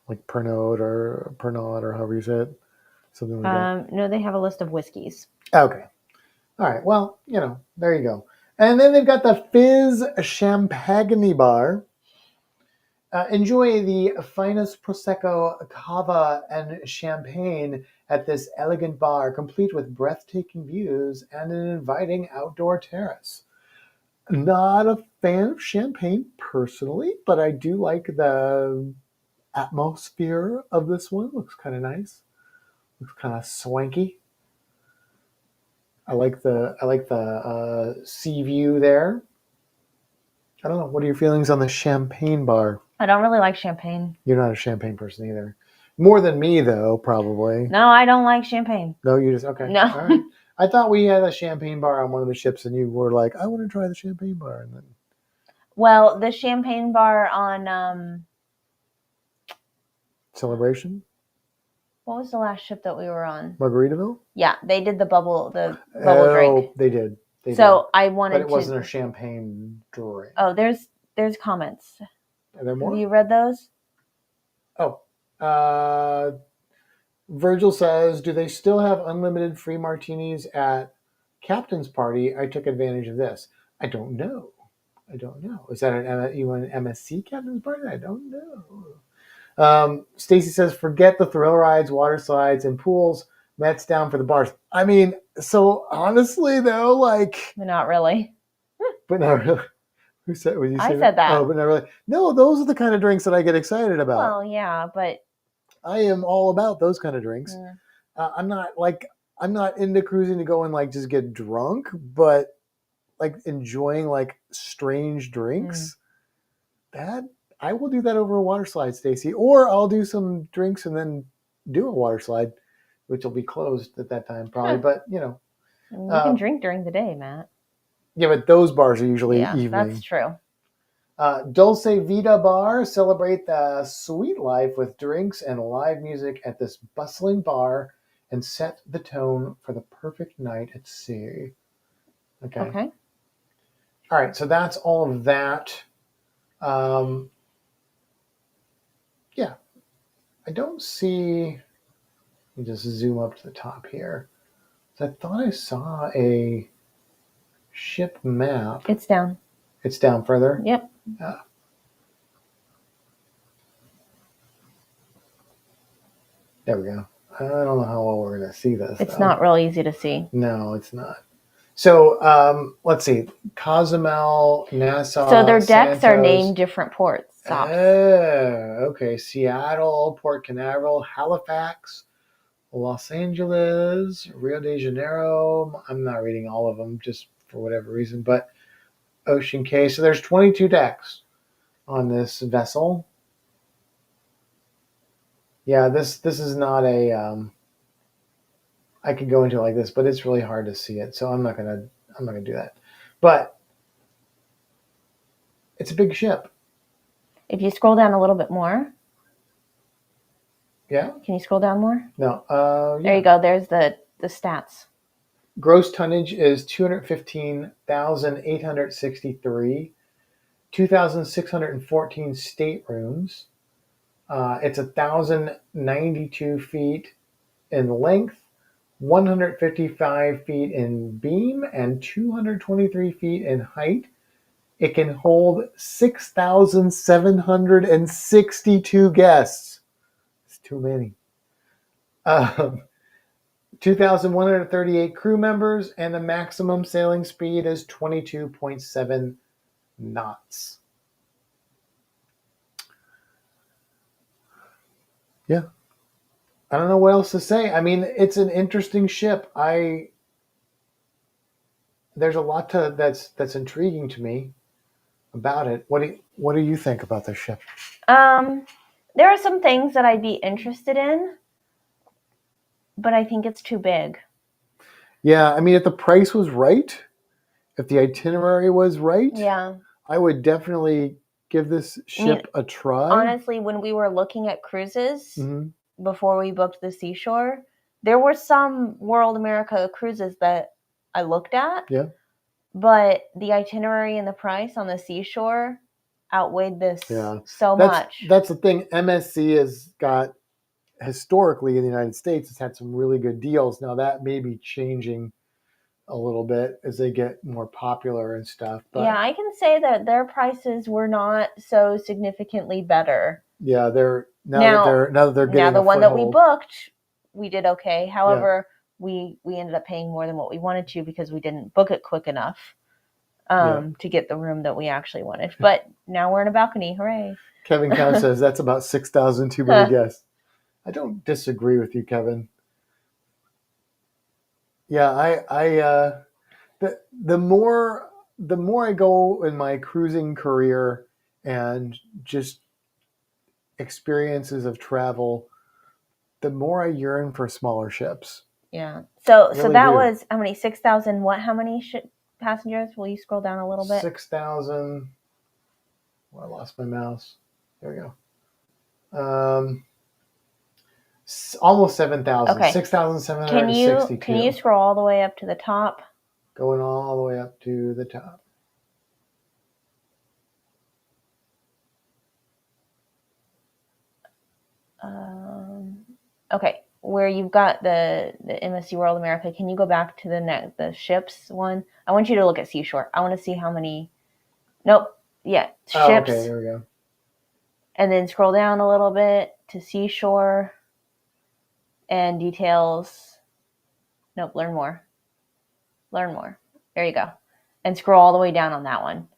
[SPEAKER 1] Like Pernod or however you say it. Something like that.
[SPEAKER 2] No, they have a list of whiskeys.
[SPEAKER 1] Okay. All right. Well, there you go. And then they've got the Fizz Champagne Bar. Enjoy the finest Prosecco, Cava, and Champagne at this elegant bar, complete with breathtaking views and an inviting outdoor terrace. Not a fan of champagne personally, but I do like the atmosphere of this one. Looks kind of nice. Looks kind of swanky. I like the sea view there. I don't know. What are your feelings on the champagne bar?
[SPEAKER 2] I don't really like champagne.
[SPEAKER 1] You're not a champagne person either. More than me, though, probably.
[SPEAKER 2] No, I don't like champagne.
[SPEAKER 1] No, you just okay.
[SPEAKER 2] No.
[SPEAKER 1] All right. I thought we had a champagne bar on one of the ships, and you were like, "I want to try the champagne bar." And then,
[SPEAKER 2] well, the champagne bar on
[SPEAKER 1] Celebration.
[SPEAKER 2] What was the last ship that we were on?
[SPEAKER 1] Margaritaville?
[SPEAKER 2] Yeah, they did the bubble drink.
[SPEAKER 1] Oh, they did.
[SPEAKER 2] I wanted to.
[SPEAKER 1] But it wasn't a champagne drink.
[SPEAKER 2] Oh, there's comments.
[SPEAKER 1] Are there more?
[SPEAKER 2] Have you read those?
[SPEAKER 1] Oh. Virgil says, do they still have unlimited free martinis at Captain's Party? I took advantage of this. I don't know. Is that an MSC Captain's Party? I don't know. Stacy says, forget the thrill rides, water slides, and pools. Matt's down for the bars. I mean, so honestly, though, like...
[SPEAKER 2] Not really.
[SPEAKER 1] But not really. Who said? Would you say
[SPEAKER 2] I said that.
[SPEAKER 1] Oh, but not really. No, those are the kind of drinks that I get excited about.
[SPEAKER 2] Well, yeah, but
[SPEAKER 1] I am all about those kind of drinks. I'm not into cruising to go and like just get drunk, but like enjoying like strange drinks. That I will do that over a water slide, Stacy, or I'll do some drinks and then do a water slide, which will be closed at that time probably. But you know,
[SPEAKER 2] you can drink during the day, Matt.
[SPEAKER 1] Yeah, but those bars are usually evening.
[SPEAKER 2] That's true.
[SPEAKER 1] Dulce Vita Bar, celebrate the sweet life with drinks and live music at this bustling bar and set the tone for the perfect night at sea. Okay. All right, so that's all of that. Yeah, I don't see... Let me just zoom up to the top here. So I thought I saw a ship map.
[SPEAKER 2] It's down.
[SPEAKER 1] It's down further?
[SPEAKER 2] Yep.
[SPEAKER 1] There we go. I don't know how well we're going to see this.
[SPEAKER 2] It's not real easy to see.
[SPEAKER 1] No, it's not. So let's see. Cozumel, Nassau,
[SPEAKER 2] so their decks
[SPEAKER 1] Santos.
[SPEAKER 2] are named different ports. Stops.
[SPEAKER 1] Okay. Seattle, Port Canaveral, Halifax, Los Angeles, Rio de Janeiro. I'm not reading all of them just for whatever reason, but Ocean Cay. So there's 22 decks on this vessel. Yeah, this is not a... I could go into it like this, but it's really hard to see it, so I'm not gonna do that. But it's a big ship.
[SPEAKER 2] If you scroll down a little bit more.
[SPEAKER 1] Yeah.
[SPEAKER 2] Can you scroll down more?
[SPEAKER 1] No. Yeah.
[SPEAKER 2] There you go. There's the stats.
[SPEAKER 1] Gross tonnage is 215,863. 2,614 staterooms. It's 1,092 feet in length, 155 feet in beam, and 223 feet in height. It can hold 6,762 guests. It's too many. 2,138 crew members, and the maximum sailing speed is 22.7 knots. Yeah. I don't know what else to say. I mean, it's an interesting ship. There's a lot that's intriguing to me about it. What do you think about this ship?
[SPEAKER 2] There are some things that I'd be interested in, but I think it's too big.
[SPEAKER 1] Yeah, I mean, if the price was right, if the itinerary was right, I would definitely give this ship a try.
[SPEAKER 2] Honestly, when we were looking at cruises before we booked the Seashore, there were some World America cruises that I looked at.
[SPEAKER 1] Yeah.
[SPEAKER 2] But the itinerary and the price on the Seashore outweighed this so much.
[SPEAKER 1] That's the thing. MSC has got, historically in the United States, it's had some really good deals. Now that may be changing a little bit as they get more popular and stuff. But
[SPEAKER 2] yeah, I can say that their prices were not so significantly better.
[SPEAKER 1] Yeah, now that they're getting
[SPEAKER 2] the one that we booked, we did okay. However, we ended up paying more than what we wanted to because we didn't book it quick enough to get the room that we actually wanted. But now we're in a balcony. Hooray.
[SPEAKER 1] Kevin Count says that's about 6,000 too many guests. I don't disagree with you, Kevin. Yeah, the more I go in my cruising career and just experiences of travel, the more I yearn for smaller ships.
[SPEAKER 2] Yeah. So that was how many? 6,000 what? How many passengers? Will you scroll down a little bit?
[SPEAKER 1] 6,000. I lost my mouse. There we go. Almost 7,000. Okay. 6,762.
[SPEAKER 2] Can you scroll all the way up to the top?
[SPEAKER 1] Going all the way up to the top.
[SPEAKER 2] Okay. where you've got the MSC World America, can you go back to the ships one? I want you to look at Seashore. I want to see how many. Nope. Yeah, ships.
[SPEAKER 1] Oh, okay, here we go.
[SPEAKER 2] And then scroll down a little bit to Seashore and details. Nope, learn more. Learn more. There you go. And scroll all the way down on that one.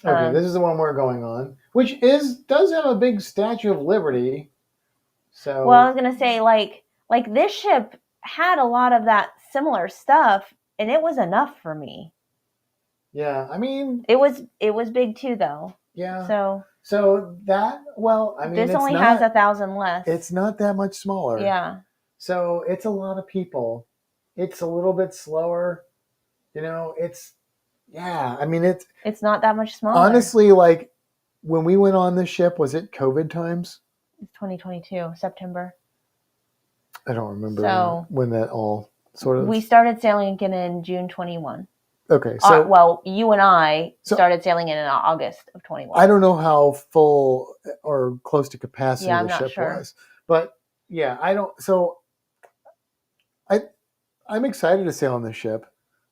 [SPEAKER 1] Okay, this is the one we're going on, which does have a big Statue of Liberty. So,
[SPEAKER 2] well, I was gonna say like this ship had a lot of that similar stuff, and it was enough for me.
[SPEAKER 1] Yeah, I mean,
[SPEAKER 2] it was big too, though.
[SPEAKER 1] Yeah.
[SPEAKER 2] So
[SPEAKER 1] that, well, I mean,
[SPEAKER 2] this only has 1,000 less.
[SPEAKER 1] It's not that much smaller.
[SPEAKER 2] Yeah.
[SPEAKER 1] So it's a lot of people. It's a little bit slower. I mean,
[SPEAKER 2] it's not that much smaller.
[SPEAKER 1] Honestly, like when we went on this ship, was it COVID times?
[SPEAKER 2] It's 2022, September.
[SPEAKER 1] I don't remember when that all sort of.
[SPEAKER 2] We started sailing again in June 21.
[SPEAKER 1] Okay, so
[SPEAKER 2] well, you and I started sailing in August of 21.
[SPEAKER 1] I don't know how full or close to capacity the ship was, but yeah, I don't. So I'm excited to sail on this ship.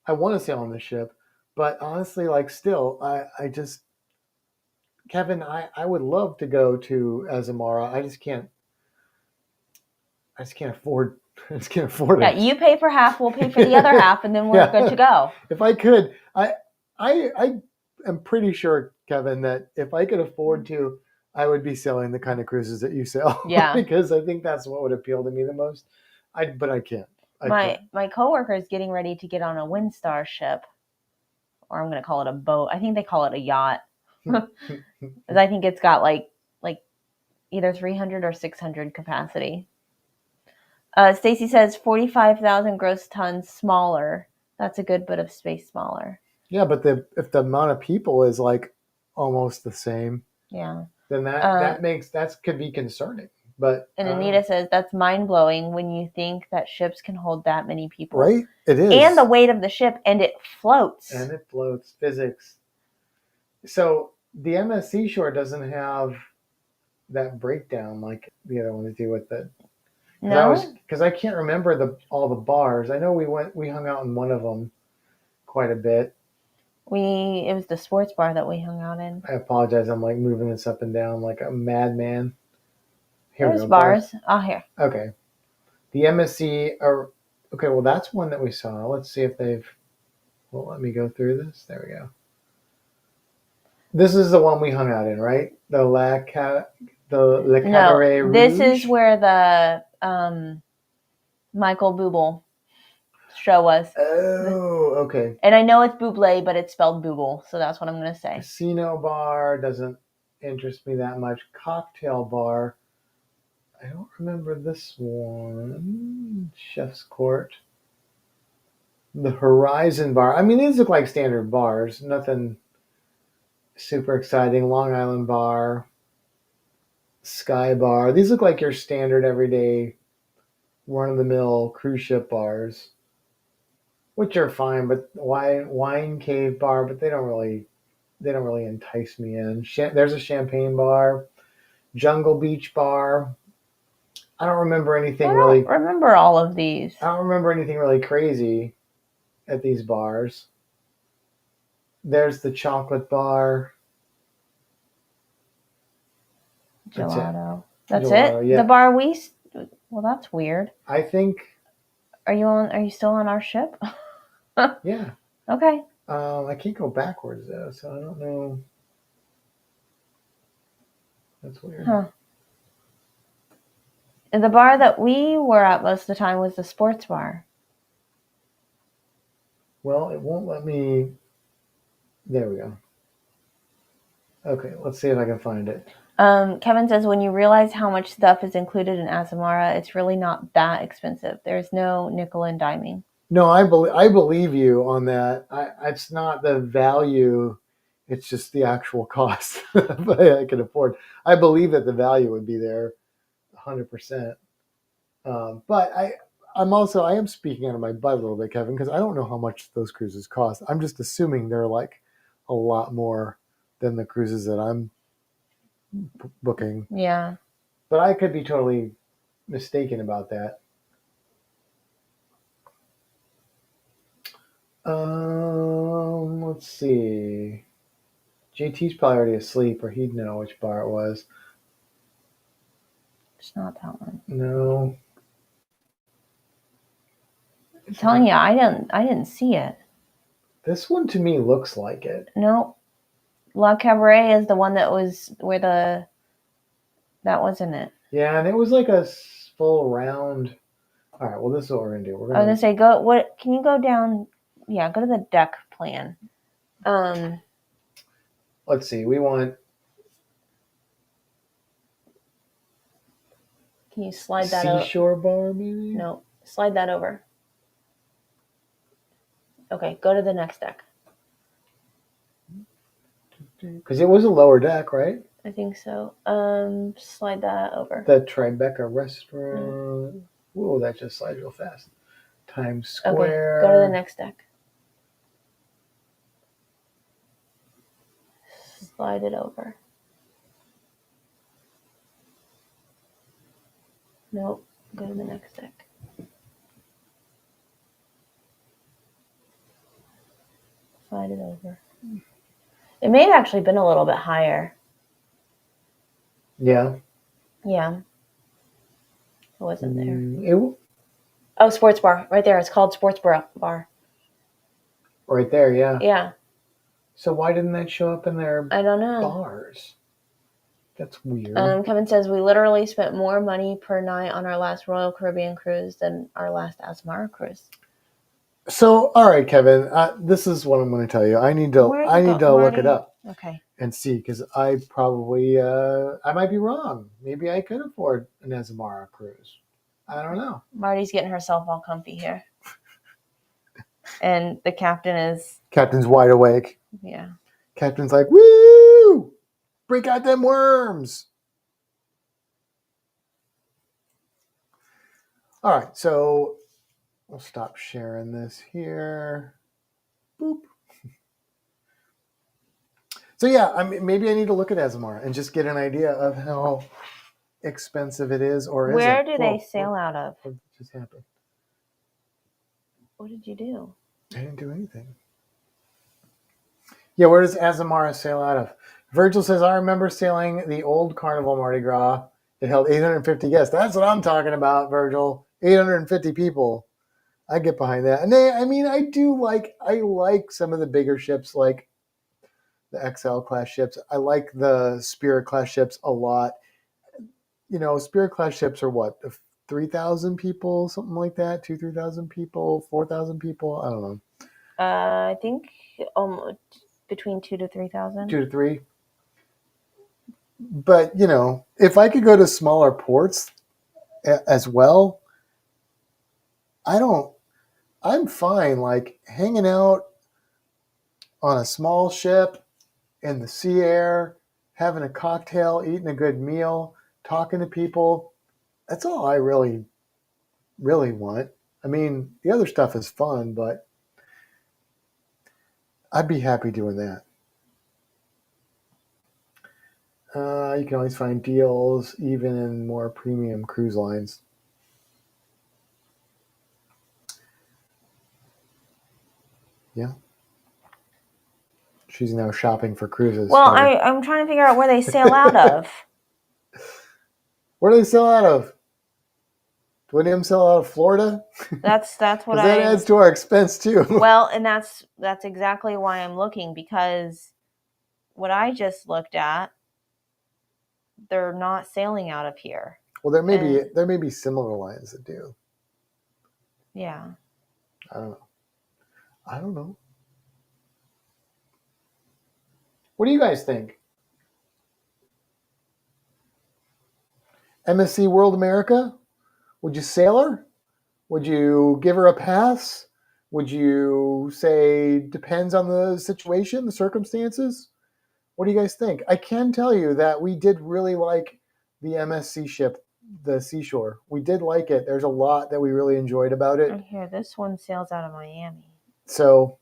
[SPEAKER 1] I want to sail on this ship, but honestly, like still, I just, Kevin, I would love to go to Azamara. I just can't afford. I just can't afford it.
[SPEAKER 2] Yeah, you pay for half, we'll pay for the other half, and then we're good to go.
[SPEAKER 1] If I could, I am pretty sure, Kevin, that if I could afford to, I would be sailing the kind of cruises that you sail.
[SPEAKER 2] Yeah.
[SPEAKER 1] Because I think that's what would appeal to me the most. But I can't.
[SPEAKER 2] My coworker is getting ready to get on a Windstar ship, or I'm going to call it a boat. I think they call it a yacht. Because I think it's got like either 300 or 600 capacity. Stacy says 45,000 gross tons smaller. That's a good bit of space smaller.
[SPEAKER 1] Yeah, but if the amount of people is like almost the same,
[SPEAKER 2] yeah,
[SPEAKER 1] then that could be concerning. But
[SPEAKER 2] and Anita says that's mind blowing when you think that ships can hold that many people.
[SPEAKER 1] Right, it is,
[SPEAKER 2] and the weight of the ship, and it floats.
[SPEAKER 1] Physics. So the MS Seashore doesn't have that breakdown like the other ones do with the.
[SPEAKER 2] No,
[SPEAKER 1] because I can't remember all the bars. I know we hung out in one of them quite a bit.
[SPEAKER 2] It was the sports bar that we hung out in.
[SPEAKER 1] I apologize. I'm like moving this up and down like a madman.
[SPEAKER 2] There's bars. Here.
[SPEAKER 1] Okay. The MSC okay. Well, that's one that we saw. Let's see if they've. Well, let me go through this. There we go. This is the one we hung out in, right? The Le Cabaret Rouge?
[SPEAKER 2] This is where the Michael Bublé show was.
[SPEAKER 1] Oh, okay.
[SPEAKER 2] And I know it's Bublé, but it's spelled Buble, so that's what I'm going to say.
[SPEAKER 1] Casino bar doesn't interest me that much. Cocktail bar. I don't remember this one. Chef's Court. The Horizon bar. I mean, these look like standard bars. Nothing super exciting. Long Island bar. Sky bar. These look like your standard everyday run-of-the-mill cruise ship bars, which are fine. But wine cave bar, but they don't really entice me in. There's a champagne bar. Jungle Beach bar. I don't remember anything really.
[SPEAKER 2] Remember all of these.
[SPEAKER 1] I don't remember anything really crazy at these bars. There's the chocolate bar.
[SPEAKER 2] Gelato. That's it? Yeah. The bar well, that's weird.
[SPEAKER 1] I think.
[SPEAKER 2] Are you still on our ship?
[SPEAKER 1] Yeah.
[SPEAKER 2] Okay.
[SPEAKER 1] I can't go backwards though, so I don't know. That's weird.
[SPEAKER 2] Huh. The bar that we were at most of the time was the sports bar.
[SPEAKER 1] Well, it won't let me. There we go. Okay, let's see if I can find it.
[SPEAKER 2] Kevin says, when you realize how much stuff is included in Azamara, it's really not that expensive. There's no nickel and diming.
[SPEAKER 1] No, I believe you on that. It's not the value. It's just the actual cost I can afford. I believe that the value would be there 100%. But I am speaking out of my butt a little bit, Kevin, because I don't know how much those cruises cost. I'm just assuming they're like a lot more than the cruises that I'm booking.
[SPEAKER 2] Yeah.
[SPEAKER 1] But I could be totally mistaken about that. Let's see. JT's probably already asleep, or he'd know which bar it was.
[SPEAKER 2] It's not that one.
[SPEAKER 1] No.
[SPEAKER 2] I'm telling you, I didn't see it.
[SPEAKER 1] This one to me looks like it.
[SPEAKER 2] No. La Cabaret is the one that was where that wasn't it.
[SPEAKER 1] Yeah, and it was like a full round. All right, well, this is what we're gonna do.
[SPEAKER 2] I was gonna say, can you go down? Yeah, go to the deck plan.
[SPEAKER 1] Let's see. We want.
[SPEAKER 2] Can you slide that over?
[SPEAKER 1] Seashore bar, maybe?
[SPEAKER 2] No, slide that over. Okay, go to the next deck.
[SPEAKER 1] Because it was a lower deck, right?
[SPEAKER 2] I think so. Slide that over.
[SPEAKER 1] The Tribeca restaurant. No. Whoa, that just slides real fast. Times Square.
[SPEAKER 2] Okay, go to the next deck. Slide it over. Nope, go to the next deck. Slide it over. It may have actually been a little bit higher.
[SPEAKER 1] Yeah.
[SPEAKER 2] Yeah. It wasn't there.
[SPEAKER 1] Oh,
[SPEAKER 2] sports bar. Right there. It's called Sports Bar.
[SPEAKER 1] Right there, yeah.
[SPEAKER 2] Yeah.
[SPEAKER 1] So why didn't that show up in their
[SPEAKER 2] I don't know.
[SPEAKER 1] bars? That's weird.
[SPEAKER 2] Kevin says, we literally spent more money per night on our last Royal Caribbean cruise than our last Azamara cruise.
[SPEAKER 1] So, all right, Kevin, this is what I'm going to tell you. I need to look it up.
[SPEAKER 2] Okay.
[SPEAKER 1] And see, because I probably, I might be wrong. Maybe I could afford an Azamara cruise. I don't know.
[SPEAKER 2] Marty's getting herself all comfy here. And the Captain's
[SPEAKER 1] wide awake.
[SPEAKER 2] Yeah.
[SPEAKER 1] Captain's like, woo! Break out them worms. All right, so we'll stop sharing this here. Boop. So yeah, maybe I need to look at Azamara and just get an idea of how expensive it is, or
[SPEAKER 2] where do they sail out of?
[SPEAKER 1] What just happened?
[SPEAKER 2] What did you do?
[SPEAKER 1] I didn't do anything. Yeah, where does Azamara sail out of? Virgil says, I remember sailing the old Carnival Mardi Gras. It held 850 guests. That's what I'm talking about, Virgil. 850 people. I get behind that. And I like some of the bigger ships, like the XL class ships. I like the Spirit class ships a lot. You know, Spirit class ships are what? 3,000 people, something like that? 3,000 people, 4,000 people? I don't know.
[SPEAKER 2] I think between 2,000 to 3,000.
[SPEAKER 1] 2 to 3. But, you know, if I could go to smaller ports as well, I'm fine, like, hanging out on a small ship in the sea air, having a cocktail, eating a good meal, talking to people. That's all I really, really want. I mean, the other stuff is fun, but I'd be happy doing that. You can always find deals even in more premium cruise lines. Yeah. She's now shopping for cruises.
[SPEAKER 2] Well, I'm trying to figure out where they sail out of.
[SPEAKER 1] Where do they sail out of? Do any of them sail out of Florida?
[SPEAKER 2] That's what
[SPEAKER 1] that adds to our expense too.
[SPEAKER 2] Well, and that's exactly why I'm looking, because what I just looked at, they're not sailing out of here.
[SPEAKER 1] Well, there may be similar lines that do.
[SPEAKER 2] Yeah.
[SPEAKER 1] I don't know. What do you guys think? MSC World America? Would you sail her? Would you give her a pass? Would you say depends on the situation, the circumstances? What do you guys think? I can tell you that we did really like the MSC ship, the Seashore. We did like it. There's a lot that we really enjoyed about it.
[SPEAKER 2] And here, this one sails out of Miami.
[SPEAKER 1] So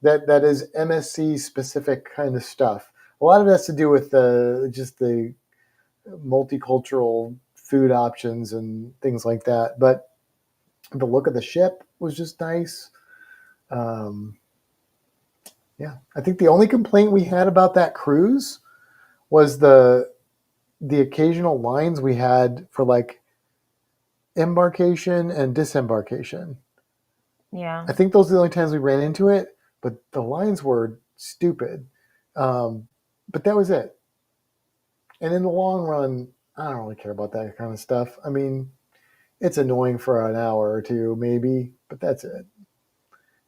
[SPEAKER 1] that is MSC specific kind of stuff. A lot of it has to do with the multicultural food options and things like that. But the look of the ship was just nice. Yeah, I think the only complaint we had about that cruise was the occasional lines we had for like embarkation and disembarkation.
[SPEAKER 2] Yeah.
[SPEAKER 1] I think those are the only times we ran into it, but the lines were stupid. But that was it. And in the long run, I don't really care about that kind of stuff. I mean, it's annoying for an hour or two, maybe, but that's it.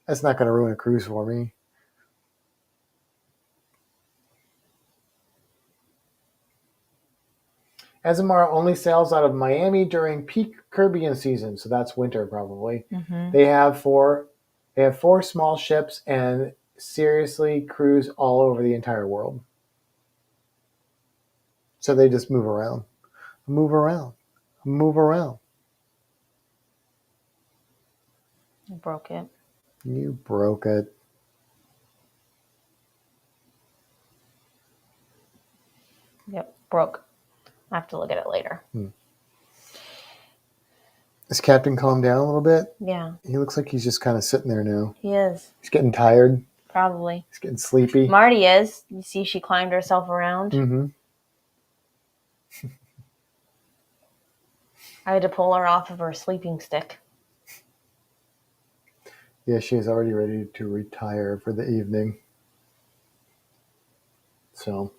[SPEAKER 1] That's not going to ruin a cruise for me. Azamara only sails out of Miami during peak Caribbean season, so that's winter probably.
[SPEAKER 2] Mm-hmm.
[SPEAKER 1] They have four small ships and seriously cruise all over the entire world. So they just move around. Move around. Move around.
[SPEAKER 2] You broke it.
[SPEAKER 1] You broke it.
[SPEAKER 2] Yep, broke. I have to look at it later.
[SPEAKER 1] Is Captain calmed down a little bit?
[SPEAKER 2] Yeah.
[SPEAKER 1] He looks like he's just kind of sitting there now.
[SPEAKER 2] He is.
[SPEAKER 1] He's getting tired.
[SPEAKER 2] Probably.
[SPEAKER 1] He's getting sleepy.
[SPEAKER 2] Marty is. You see she climbed herself around.
[SPEAKER 1] Mm-hmm.
[SPEAKER 2] I had to pull her off of her sleeping stick.
[SPEAKER 1] Yeah, she is already ready to retire for the evening. So.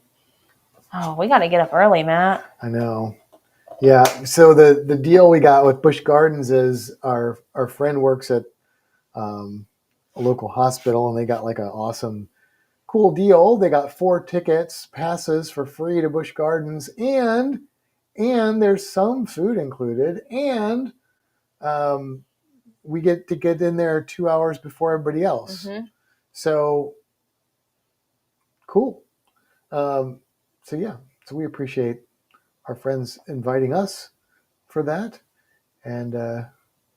[SPEAKER 2] Oh, we got to get up early, Matt.
[SPEAKER 1] I know. Yeah. So the deal we got with Busch Gardens is our friend works at a local hospital, and they got like an awesome, cool deal. They got 4 passes for free to Busch Gardens, and there's some food included, and we get to get in there 2 hours before everybody else.
[SPEAKER 2] Mm-hmm.
[SPEAKER 1] So cool. So yeah. So we appreciate our friends inviting us for that, and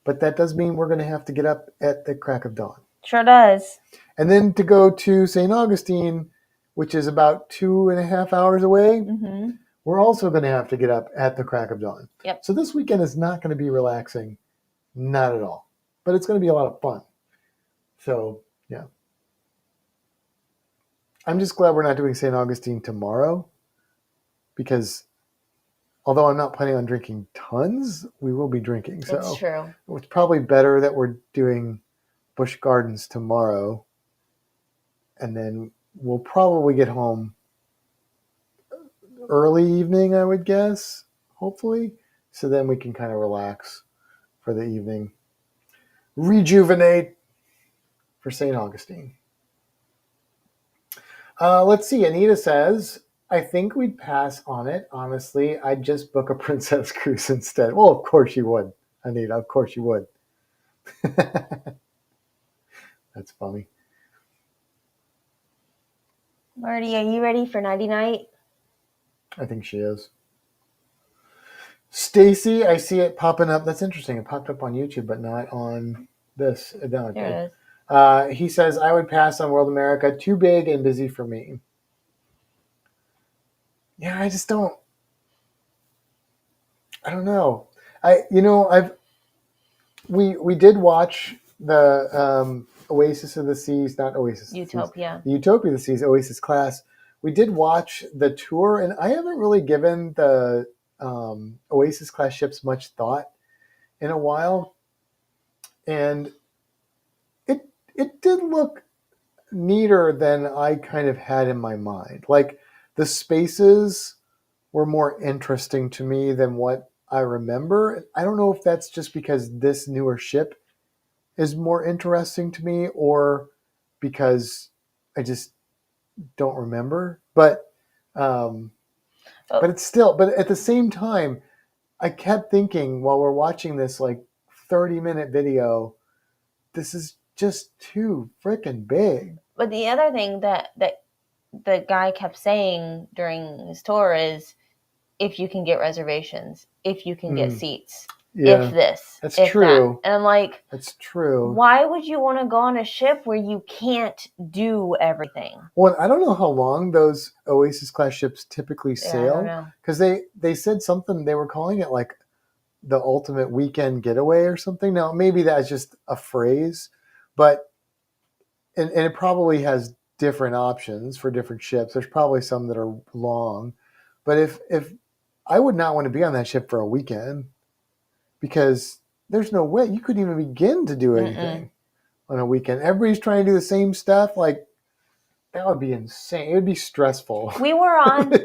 [SPEAKER 1] but that does mean we're going to have to get up at the crack of dawn.
[SPEAKER 2] Sure does.
[SPEAKER 1] And then to go to St. Augustine, which is about 2.5 hours away,
[SPEAKER 2] mm-hmm.
[SPEAKER 1] we're also going to have to get up at the crack of dawn.
[SPEAKER 2] Yep.
[SPEAKER 1] So this weekend is not going to be relaxing, not at all, but it's going to be a lot of fun. So yeah, I'm just glad we're not doing St. Augustine tomorrow, because although I'm not planning on drinking tons, we will be drinking. So
[SPEAKER 2] it's true.
[SPEAKER 1] It's probably better that we're doing Busch Gardens tomorrow, and then we'll probably get home early evening, I would guess, hopefully. So then we can kind of relax for the evening, rejuvenate for St. Augustine. Let's see. Anita says, I think we'd pass on it. Honestly, I'd just book a princess cruise instead. Well, of course you would, Anita. Of course you would. That's funny.
[SPEAKER 2] Marty, are you ready for nighty night?
[SPEAKER 1] I think she is. Stacy, I see it popping up. That's interesting. It popped up on YouTube, but not on this. No,
[SPEAKER 2] There it is.
[SPEAKER 1] He says, I would pass on World America. Too big and busy for me. Yeah, I just don't. I don't know. We did watch the Oasis of the Seas, not Oasis.
[SPEAKER 2] Utopia.
[SPEAKER 1] The Utopia of the Seas, Oasis class. We did watch the tour, and I haven't really given the Oasis class ships much thought in a while. And it did look neater than I kind of had in my mind. Like, the spaces were more interesting to me than what I remember. I don't know if that's just because this newer ship is more interesting to me, or because I just don't remember. But it's still. But at the same time, I kept thinking while we're watching this like 30-minute video, this is just too freaking big.
[SPEAKER 2] But the other thing that the guy kept saying during his tour is, if you can get reservations, if you can get seats, if this,
[SPEAKER 1] that's
[SPEAKER 2] if
[SPEAKER 1] true.
[SPEAKER 2] That. And I'm like,
[SPEAKER 1] that's true.
[SPEAKER 2] Why would you want to go on a ship where you can't do everything?
[SPEAKER 1] Well, I don't know how long those Oasis class ships typically sail, because they said something, they were calling it like the ultimate weekend getaway or something. Now maybe that's just a phrase, but and it probably has different options for different ships. There's probably some that are long, but if I would not want to be on that ship for a weekend, because there's no way you couldn't even begin to do anything on a weekend. Everybody's trying to do the same stuff. Like, that would be insane. It would be stressful.
[SPEAKER 2] We were on the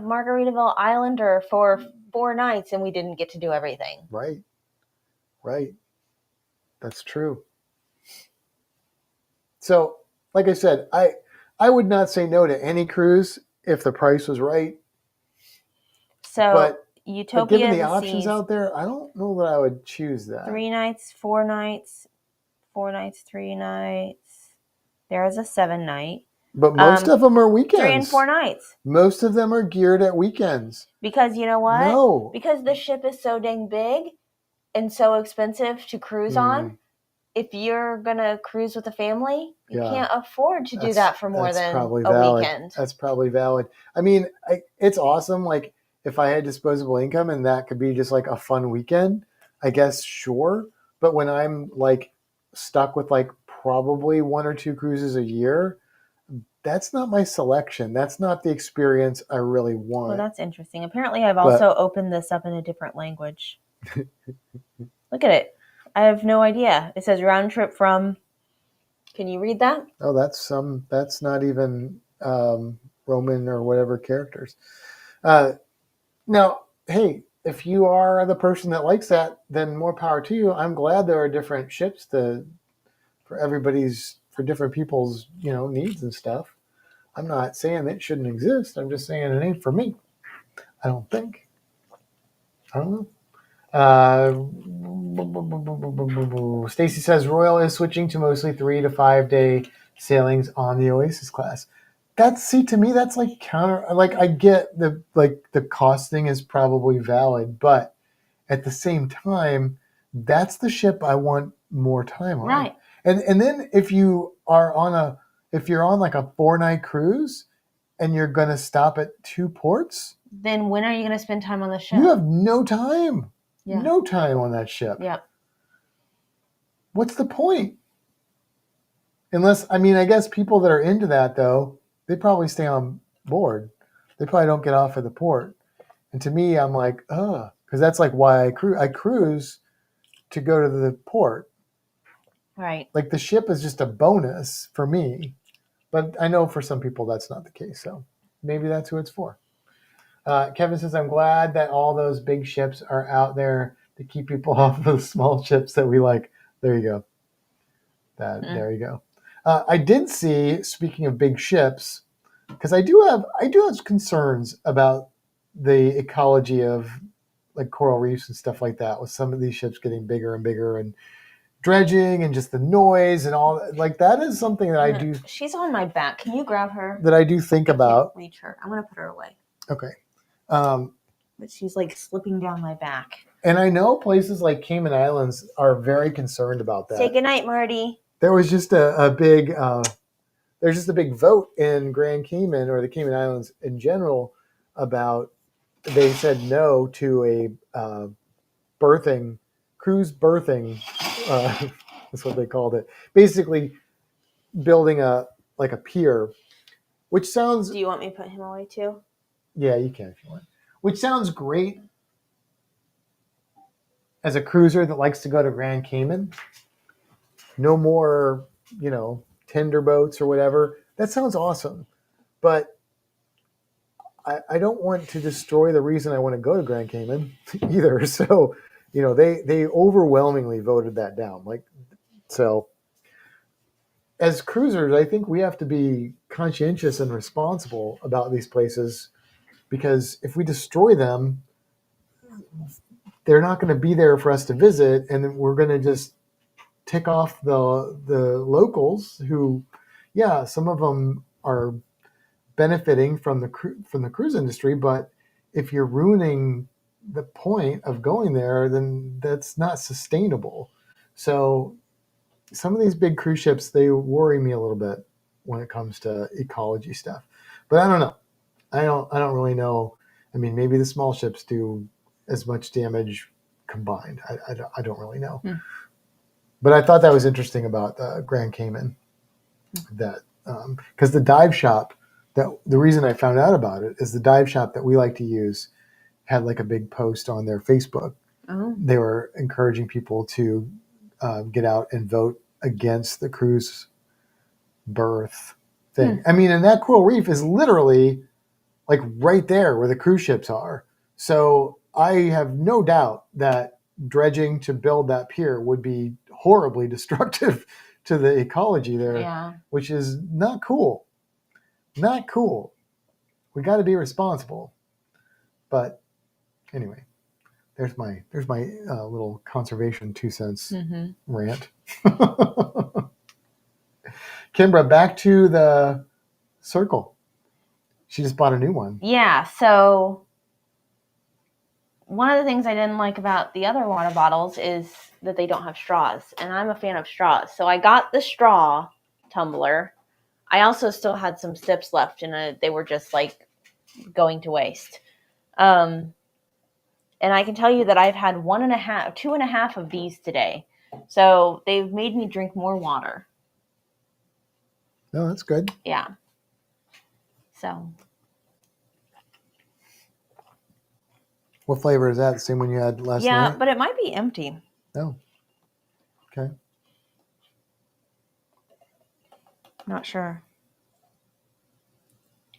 [SPEAKER 2] Margaritaville Islander for 4 nights, and we didn't get to do everything.
[SPEAKER 1] Right. That's true. So, like I said, I would not say no to any cruise if the price was right.
[SPEAKER 2] So, Utopia,
[SPEAKER 1] but given the options out there, I don't know that I would choose that.
[SPEAKER 2] 3 nights, 4 nights, 4 nights, 3 nights. There is a 7 night.
[SPEAKER 1] But most of them are weekends.
[SPEAKER 2] 3 and 4 nights.
[SPEAKER 1] Most of them are geared at weekends.
[SPEAKER 2] Because you know what?
[SPEAKER 1] No.
[SPEAKER 2] Because the ship is so dang big and so expensive to cruise on. If you're going to cruise with a family, you can't afford to do that for more than a weekend.
[SPEAKER 1] That's probably valid. I mean, it's awesome. Like, if I had disposable income and that could be just like a fun weekend, I guess, sure. But when I'm like stuck with like probably 1 or 2 cruises a year, that's not my selection. That's not the experience I really want.
[SPEAKER 2] Well, that's interesting. Apparently, I've also opened this up in a different language. Look at it. I have no idea. It says round trip from. Can you read that?
[SPEAKER 1] Oh, that's not even Roman or whatever characters. Now, hey, if you are the person that likes that, then more power to you. I'm glad there are different ships for different people's, needs and stuff. I'm not saying it shouldn't exist. I'm just saying it ain't for me. I don't think. I don't know. Stacy says Royal is switching to mostly 3 to 5 day sailings on the Oasis class. To me, that's like counter. Like, I get the costing is probably valid, but at the same time, that's the ship I want more time on.
[SPEAKER 2] Right.
[SPEAKER 1] And then if you're on like a 4-night cruise and you're going to stop at 2 ports,
[SPEAKER 2] then when are you going to spend time on the ship?
[SPEAKER 1] You have no time.
[SPEAKER 2] Yeah.
[SPEAKER 1] No time on that ship.
[SPEAKER 2] Yeah.
[SPEAKER 1] What's the point? Unless, I guess people that are into that, though, they probably stay on board. They probably don't get off at the port. And to me, I'm like, because that's like why I cruise to go to the port.
[SPEAKER 2] Right.
[SPEAKER 1] Like, the ship is just a bonus for me. But I know for some people that's not the case. So maybe that's who it's for. Kevin says, I'm glad that all those big ships are out there to keep people off of the small ships that we like. There you go. There you go. I did see, speaking of big ships, because I do have concerns about the ecology of like coral reefs and stuff like that, with some of these ships getting bigger and bigger and dredging and just the noise and all. Like, that is something that I do.
[SPEAKER 2] She's on my back. Can you grab her?
[SPEAKER 1] That I do think about.
[SPEAKER 2] I can't reach her. I'm going to put her away.
[SPEAKER 1] Okay.
[SPEAKER 2] But she's like slipping down my back.
[SPEAKER 1] And I know places like Cayman Islands are very concerned about that.
[SPEAKER 2] Say goodnight, Marty.
[SPEAKER 1] There was just a big vote in Grand Cayman, or the Cayman Islands in general, about, they said no to a cruise berthing. That's what they called it. Basically, building a pier, which sounds.
[SPEAKER 2] Do you want me to put him away too?
[SPEAKER 1] Yeah, you can if you want. Which sounds great as a cruiser that likes to go to Grand Cayman. No more, tender boats or whatever. That sounds awesome. But I don't want to destroy the reason I want to go to Grand Cayman either. So, they overwhelmingly voted that down. So as cruisers, I think we have to be conscientious and responsible about these places, because if we destroy them, they're not going to be there for us to visit, and we're going to just tick off the locals who, some of them are benefiting from the cruise industry, but if you're ruining the point of going there, then that's not sustainable. So some of these big cruise ships, they worry me a little bit when it comes to ecology stuff. But I don't know. I don't really know. Maybe the small ships do as much damage combined. I don't really know. But I thought that was interesting about Grand Cayman, that because the dive shop, that the reason I found out about it is the dive shop that we like to use had like a big post on their Facebook.
[SPEAKER 2] Oh.
[SPEAKER 1] They were encouraging people to get out and vote against the cruise berth thing. I mean, and that coral reef is literally like right there where the cruise ships are. So I have no doubt that dredging to build that pier would be horribly destructive to the ecology there, which is not cool. Not cool. We got to be responsible. But anyway, there's my little conservation 2 cents rant. Kimbra, back to the circle. She just bought a new one.
[SPEAKER 2] Yeah, so one of the things I didn't like about the other water bottles is that they don't have straws, and I'm a fan of straws. So I got the straw tumbler. I also still had some sips left, and they were just like going to waste. And I can tell you that I've had 2.5 of these today. So they've made me drink more water.
[SPEAKER 1] Oh, that's good.
[SPEAKER 2] Yeah. So.
[SPEAKER 1] What flavor is that? The same one you had last night?
[SPEAKER 2] Yeah, but it might be empty.
[SPEAKER 1] Oh. Okay.
[SPEAKER 2] Not sure.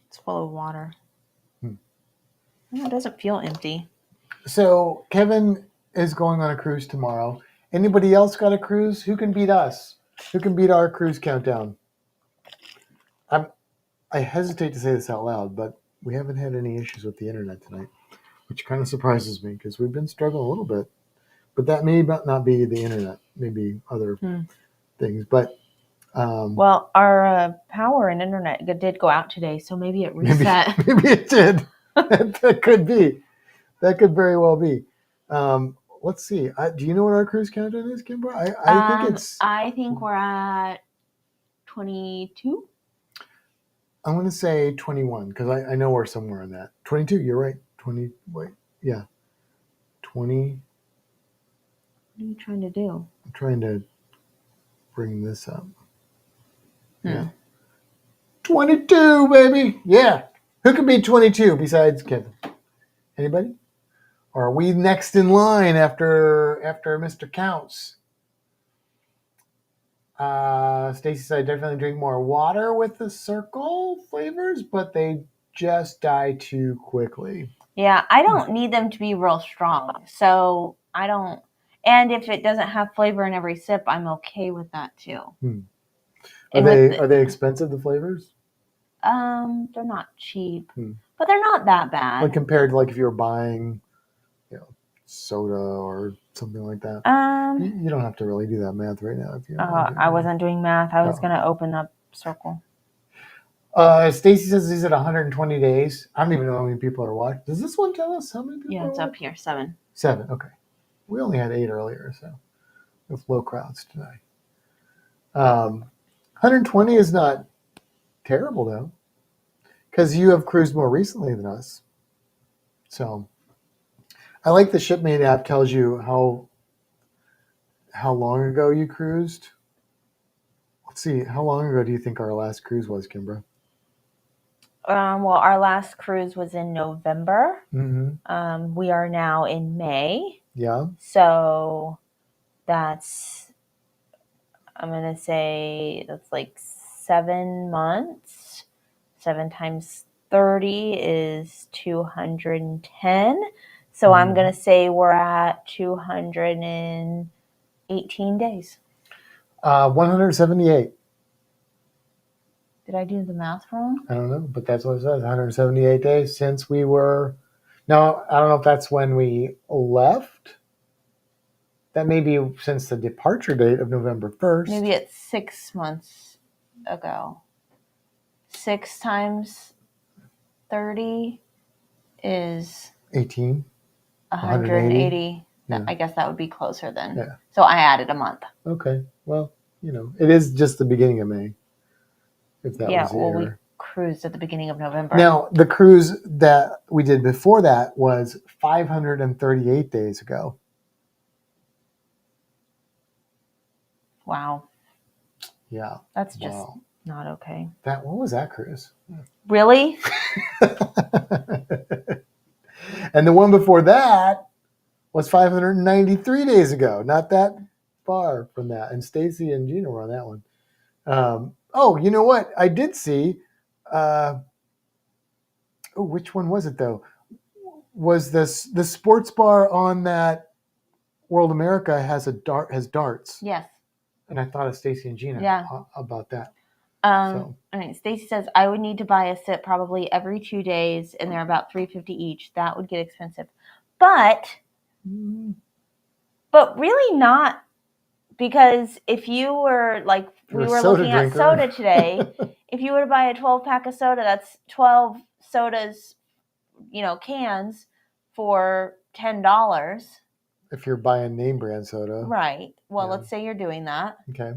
[SPEAKER 2] It's full of water. It doesn't feel empty.
[SPEAKER 1] So Kevin is going on a cruise tomorrow. Anybody else got a cruise? Who can beat us? Who can beat our cruise countdown? I hesitate to say this out loud, but we haven't had any issues with the internet tonight, which kind of surprises me because we've been struggling a little bit. But that may not be the internet, maybe other things. But
[SPEAKER 2] well, our power and internet did go out today, so maybe it reset.
[SPEAKER 1] Maybe it did. That could be. That could very well be. Let's see. Do you know what our cruise countdown is, Kimber?
[SPEAKER 2] I think we're at 22.
[SPEAKER 1] I'm going to say 21 because I know we're somewhere in that. 22. You're right. 20. Wait. Yeah. 20.
[SPEAKER 2] What are you trying to do?
[SPEAKER 1] I'm trying to bring this up. Yeah. 22, baby. Yeah. Who could be 22 besides Kevin? Anybody? Or are we next in line after Mr. Counts? Stacy said, I definitely drink more water with the circle flavors, but they just die too quickly.
[SPEAKER 2] Yeah, I don't need them to be real strong. So I don't. And if it doesn't have flavor in every sip, I'm okay with that too.
[SPEAKER 1] Are they expensive, the flavors?
[SPEAKER 2] They're not cheap, but they're not that bad.
[SPEAKER 1] Like compared to like if you were buying, soda or something like that. You don't have to really do that math right now. If you
[SPEAKER 2] I wasn't doing math. I was going to open up Circle.
[SPEAKER 1] Stacy says he's at 120 days. I don't even know how many people are watching. Does this one tell us how many people?
[SPEAKER 2] Yeah, it's up here. 7.
[SPEAKER 1] 7. Okay. We only had 8 earlier, so with low crowds tonight. 120 is not terrible though, because you have cruised more recently than us. So I like the Shipmate app tells you how long ago you cruised. Let's see. How long ago do you think our last cruise was, Kimbra?
[SPEAKER 2] Well, our last cruise was in November.
[SPEAKER 1] Mm-hmm.
[SPEAKER 2] We are now in May.
[SPEAKER 1] Yeah.
[SPEAKER 2] So that's, I'm going to say that's like 7 months. 7 times 30 is 210. So I'm going to say we're at 218 days.
[SPEAKER 1] 178.
[SPEAKER 2] Did I do the math wrong?
[SPEAKER 1] I don't know, but that's what it says. 178 days since we were. No, I don't know if that's when we left. That may be since the departure date of November 1st.
[SPEAKER 2] Maybe it's 6 months ago. 6 times 30 is
[SPEAKER 1] 18.
[SPEAKER 2] 180.
[SPEAKER 1] Yeah.
[SPEAKER 2] I guess that would be closer then.
[SPEAKER 1] Yeah.
[SPEAKER 2] So I added a month.
[SPEAKER 1] Okay. Well, it is just the beginning of May. If that was the error.
[SPEAKER 2] We cruised at the beginning of November.
[SPEAKER 1] Now, the cruise that we did before that was 538 days ago.
[SPEAKER 2] Wow.
[SPEAKER 1] Yeah.
[SPEAKER 2] That's just not okay.
[SPEAKER 1] What was that cruise?
[SPEAKER 2] Really?
[SPEAKER 1] And the one before that was 593 days ago. Not that far from that. And Stacy and Gina were on that one. Oh, you know what? I did see. Which one was it though? Was this the sports bar on that World America has darts?
[SPEAKER 2] Yes.
[SPEAKER 1] And I thought of Stacy and Gina about that.
[SPEAKER 2] All right. Stacy says I would need to buy a sip probably every 2 days, and they're about $3.50 each. That would get expensive, but really not, because if you were like we were looking at soda today, if you were to buy a 12-pack of soda, that's 12 sodas, cans for $10.
[SPEAKER 1] If you're buying name brand soda,
[SPEAKER 2] right? Well, let's say you're doing that.
[SPEAKER 1] Okay.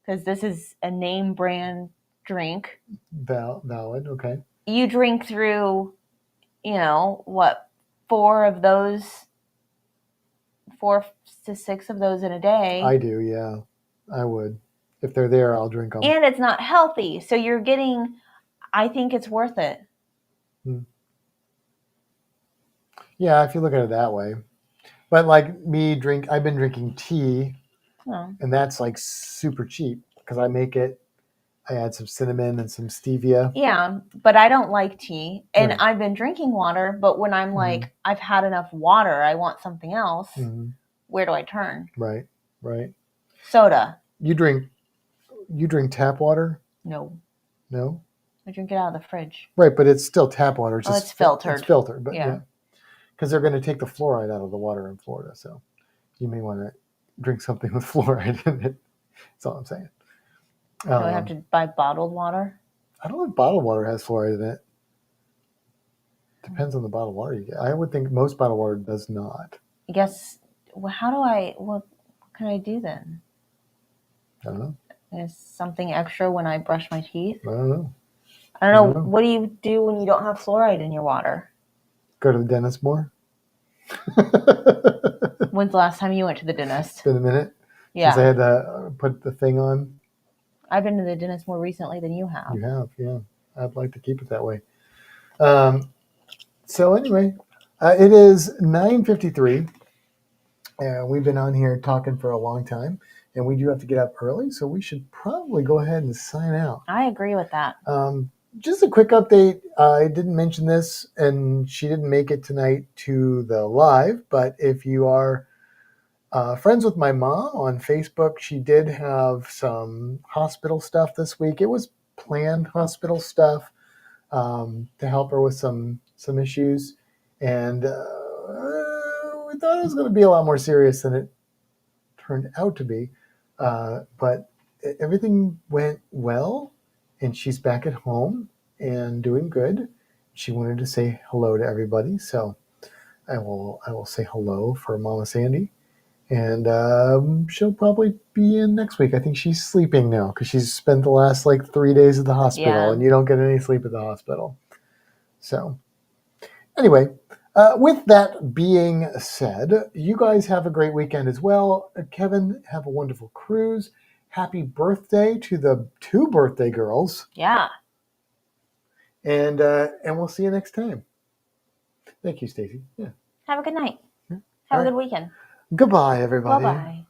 [SPEAKER 2] Because this is a name brand drink.
[SPEAKER 1] Valid. Okay.
[SPEAKER 2] You drink through, what, 4 to 6 of those in a day.
[SPEAKER 1] I do, yeah. I would. If they're there, I'll drink them.
[SPEAKER 2] And it's not healthy. So you're getting, I think it's worth it.
[SPEAKER 1] Yeah, if you look at it that way. But like I've been drinking tea, and that's like super cheap because I make it. I add some cinnamon and some stevia.
[SPEAKER 2] Yeah, but I don't like tea, and I've been drinking water. But when I'm like, I've had enough water, I want something else. Where do I turn?
[SPEAKER 1] Right.
[SPEAKER 2] Soda.
[SPEAKER 1] You drink tap water?
[SPEAKER 2] No.
[SPEAKER 1] No.
[SPEAKER 2] I drink it out of the fridge.
[SPEAKER 1] Right, but it's still tap water. It's just
[SPEAKER 2] it's filtered.
[SPEAKER 1] It's filtered, but yeah. Because they're going to take the fluoride out of the water in Florida, so you may want to drink something with fluoride in it. That's all I'm saying.
[SPEAKER 2] Do I have to buy bottled water?
[SPEAKER 1] I don't know if bottled water has fluoride in it. Depends on the bottled water you get. I would think most bottled water does not.
[SPEAKER 2] I guess. Well, what can I do then?
[SPEAKER 1] I don't know.
[SPEAKER 2] Is something extra when I brush my teeth?
[SPEAKER 1] I don't know.
[SPEAKER 2] What do you do when you don't have fluoride in your water?
[SPEAKER 1] Go to the dentist more.
[SPEAKER 2] When's the last time you went to the dentist?
[SPEAKER 1] It's been a minute.
[SPEAKER 2] Yeah.
[SPEAKER 1] Since I had to put the thing on.
[SPEAKER 2] I've been to the dentist more recently than you have.
[SPEAKER 1] You have, yeah. I'd like to keep it that way. So anyway, it is 9:53. We've been on here talking for a long time, and we do have to get up early, so we should probably go ahead and sign out.
[SPEAKER 2] I agree with that.
[SPEAKER 1] Just a quick update. I didn't mention this, and she didn't make it tonight to the live, but if you are friends with my mom on Facebook, she did have some hospital stuff this week. It was planned hospital stuff to help her with some issues, and we thought it was going to be a lot more serious than it turned out to be, but everything went well, and she's back at home and doing good. She wanted to say hello to everybody, so I will say hello for Mama Sandy, and she'll probably be in next week. I think she's sleeping now because she's spent the last 3 days at the hospital, and you don't get any sleep at the hospital. So anyway, with that being said, you guys have a great weekend as well. Kevin, have a wonderful cruise. Happy birthday to the 2 birthday girls.
[SPEAKER 2] Yeah.
[SPEAKER 1] And we'll see you next time. Thank you, Stacy. Yeah.
[SPEAKER 2] Have a good night. Have a good weekend.
[SPEAKER 1] Goodbye, everybody.
[SPEAKER 2] Bye-bye.